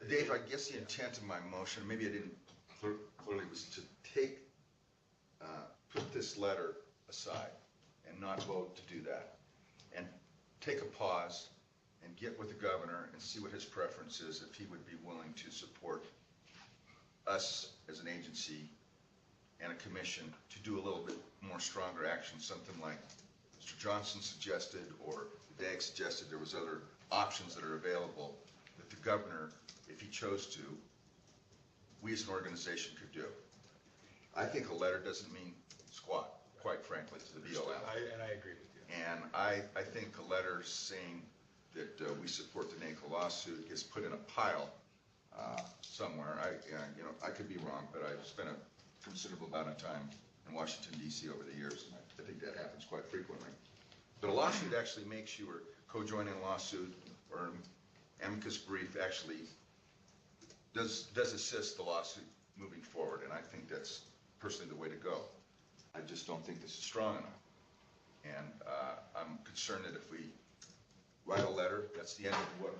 Dave, I guess the intent of my motion, maybe I didn't clearly, was to put this letter aside and not vote to do that. And take a pause and get with the governor and see what his preference is, if he would be willing to support us as an agency and a commission to do a little bit more stronger action, something like Mr. Johnson suggested or DAG suggested. There was other options that are available that the governor, if he chose to, we as an organization could do. I think a letter doesn't mean squat, quite frankly, to the BLM. And I agree with you. And I think a letter saying that we support the NACO lawsuit is put in a pile somewhere. I could be wrong, but I've spent a considerable amount of time in Washington, D.C. over the years, and I think that happens quite frequently. But a lawsuit actually makes you, or co-joining a lawsuit, or amicus brief actually does assist the lawsuit moving forward, and I think that's personally the way to go. I just don't think this is strong enough. And I'm concerned that if we write a letter, that's the end of what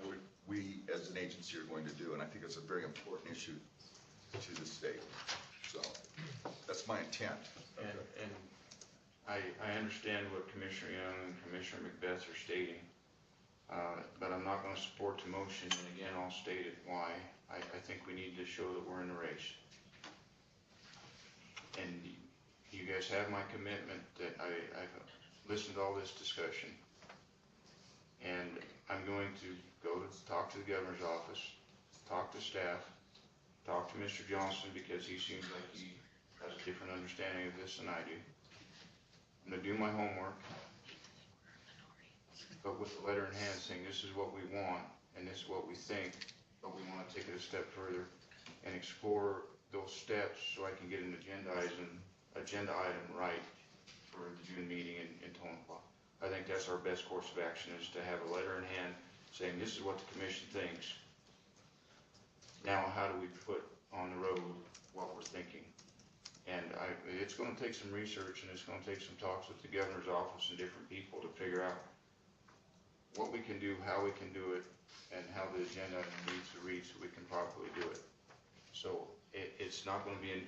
we as an agency are going to do, and I think it's a very important issue to the state. So that's my intent. And I understand what Commissioner Young and Commissioner Macbeth are stating, but I'm not going to support the motion, and again, I'll state it why. I think we need to show that we're in the race. And you guys have my commitment that I've listened to all this discussion, and I'm going to go to talk to the governor's office, talk to staff, talk to Mr. Johnson, because he seems like he has a different understanding of this than I do. I'm going to do my homework, but with the letter in hand saying this is what we want and this is what we think, but we want to take it a step further. and explore those steps so I can get an agenda item right for the June meeting in Tonopah. I think that's our best course of action, is to have a letter in hand saying this is what the commission thinks. Now, how do we put on the road what we're thinking? And it's going to take some research, and it's going to take some talks with the governor's office and different people to figure out what we can do, how we can do it, and how the agenda needs to read so we can properly do it. So it's not going to be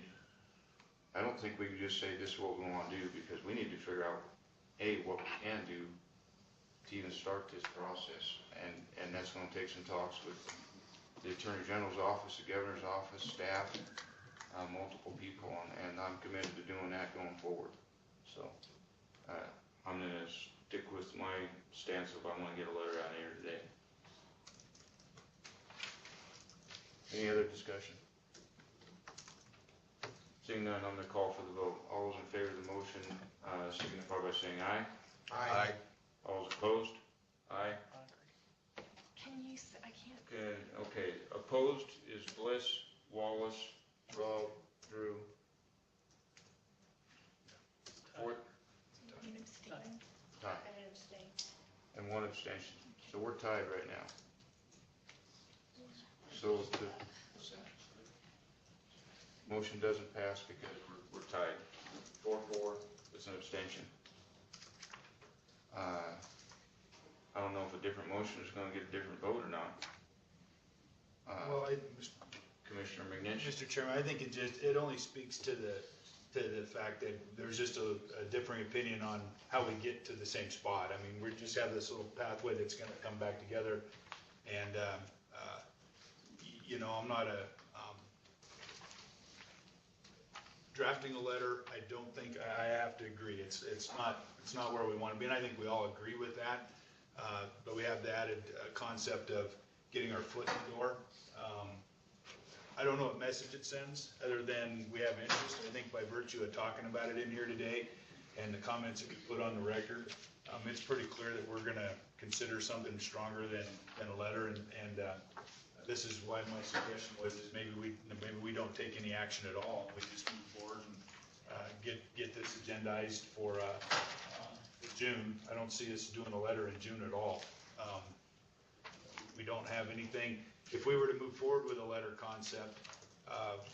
I don't think we can just say this is what we want to do, because we need to figure out, A, what we can do to even start this process. And that's going to take some talks with the Attorney General's office, the governor's office, staff, multiple people, and I'm committed to doing that going forward. So I'm going to stick with my stance if I want to get a letter out of here today. Any other discussion? Seeing none, I'm going to call for the vote. All those in favor of the motion signify by saying aye. Aye. All those opposed? Aye. Can you, I can't. Okay. Opposed is Bliss, Wallace, Rob, Drew. Fourth? You abstain. Tie. I abstain. And one abstention. So we're tied right now. So the motion doesn't pass because we're tied. 4-4, it's an abstention. I don't know if a different motion is going to get a different vote or not. Well, Commissioner McNinch? Mr. Chairman, I think it only speaks to the fact that there's just a differing opinion on how we get to the same spot. I mean, we just have this little pathway that's going to come back together, and I'm not drafting a letter. I don't think I have to agree. It's not where we want to be, and I think we all agree with that. But we have the added concept of getting our foot in the door. I don't know what message it sends, other than we have interest. I think by virtue of talking about it in here today and the comments that we put on the record, it's pretty clear that we're going to consider something stronger than a letter. And this is why my suggestion was is maybe we don't take any action at all. We just move forward and get this agendized for June. I don't see us doing a letter in June at all. We don't have anything. If we were to move forward with a letter concept,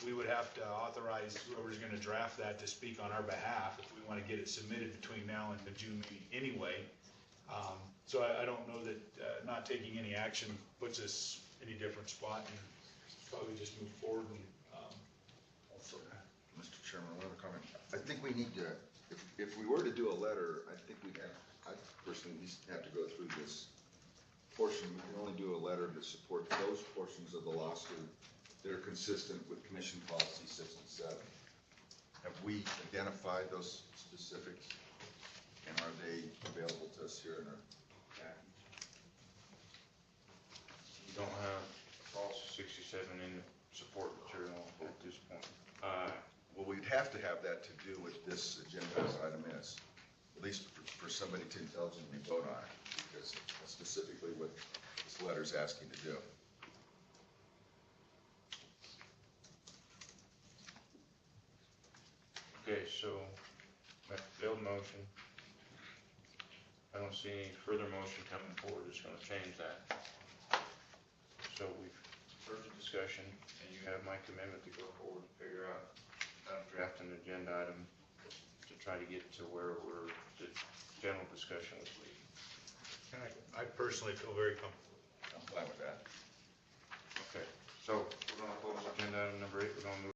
we would have to authorize whoever's going to draft that to speak on our behalf if we want to get it submitted between now and the June meeting anyway. So I don't know that not taking any action puts us in any different spot, and probably just move forward. And also, Mr. Chairman, one other comment. I think we need to, if we were to do a letter, I think I personally have to go through this portion. We can only do a letter to support those portions of the lawsuit that are consistent with Commission Policy 6 and 7. Have we identified those specifics, and are they available to us here in our package? You don't have Policy 67 in the support material at this point. Well, we'd have to have that to do with this agendized item is, at least for somebody to intelligently vote on it, because that's specifically what this letter's asking to do. Okay, so that failed motion. I don't see any further motion coming forward that's going to change that. So we've heard the discussion, and you have my commitment to go forward and figure out how to draft an agenda item to try to get to where the general discussion was leading. I personally feel very comfortable. I'm fine with that. Okay, so we're going to close agenda item number 8. We're going to move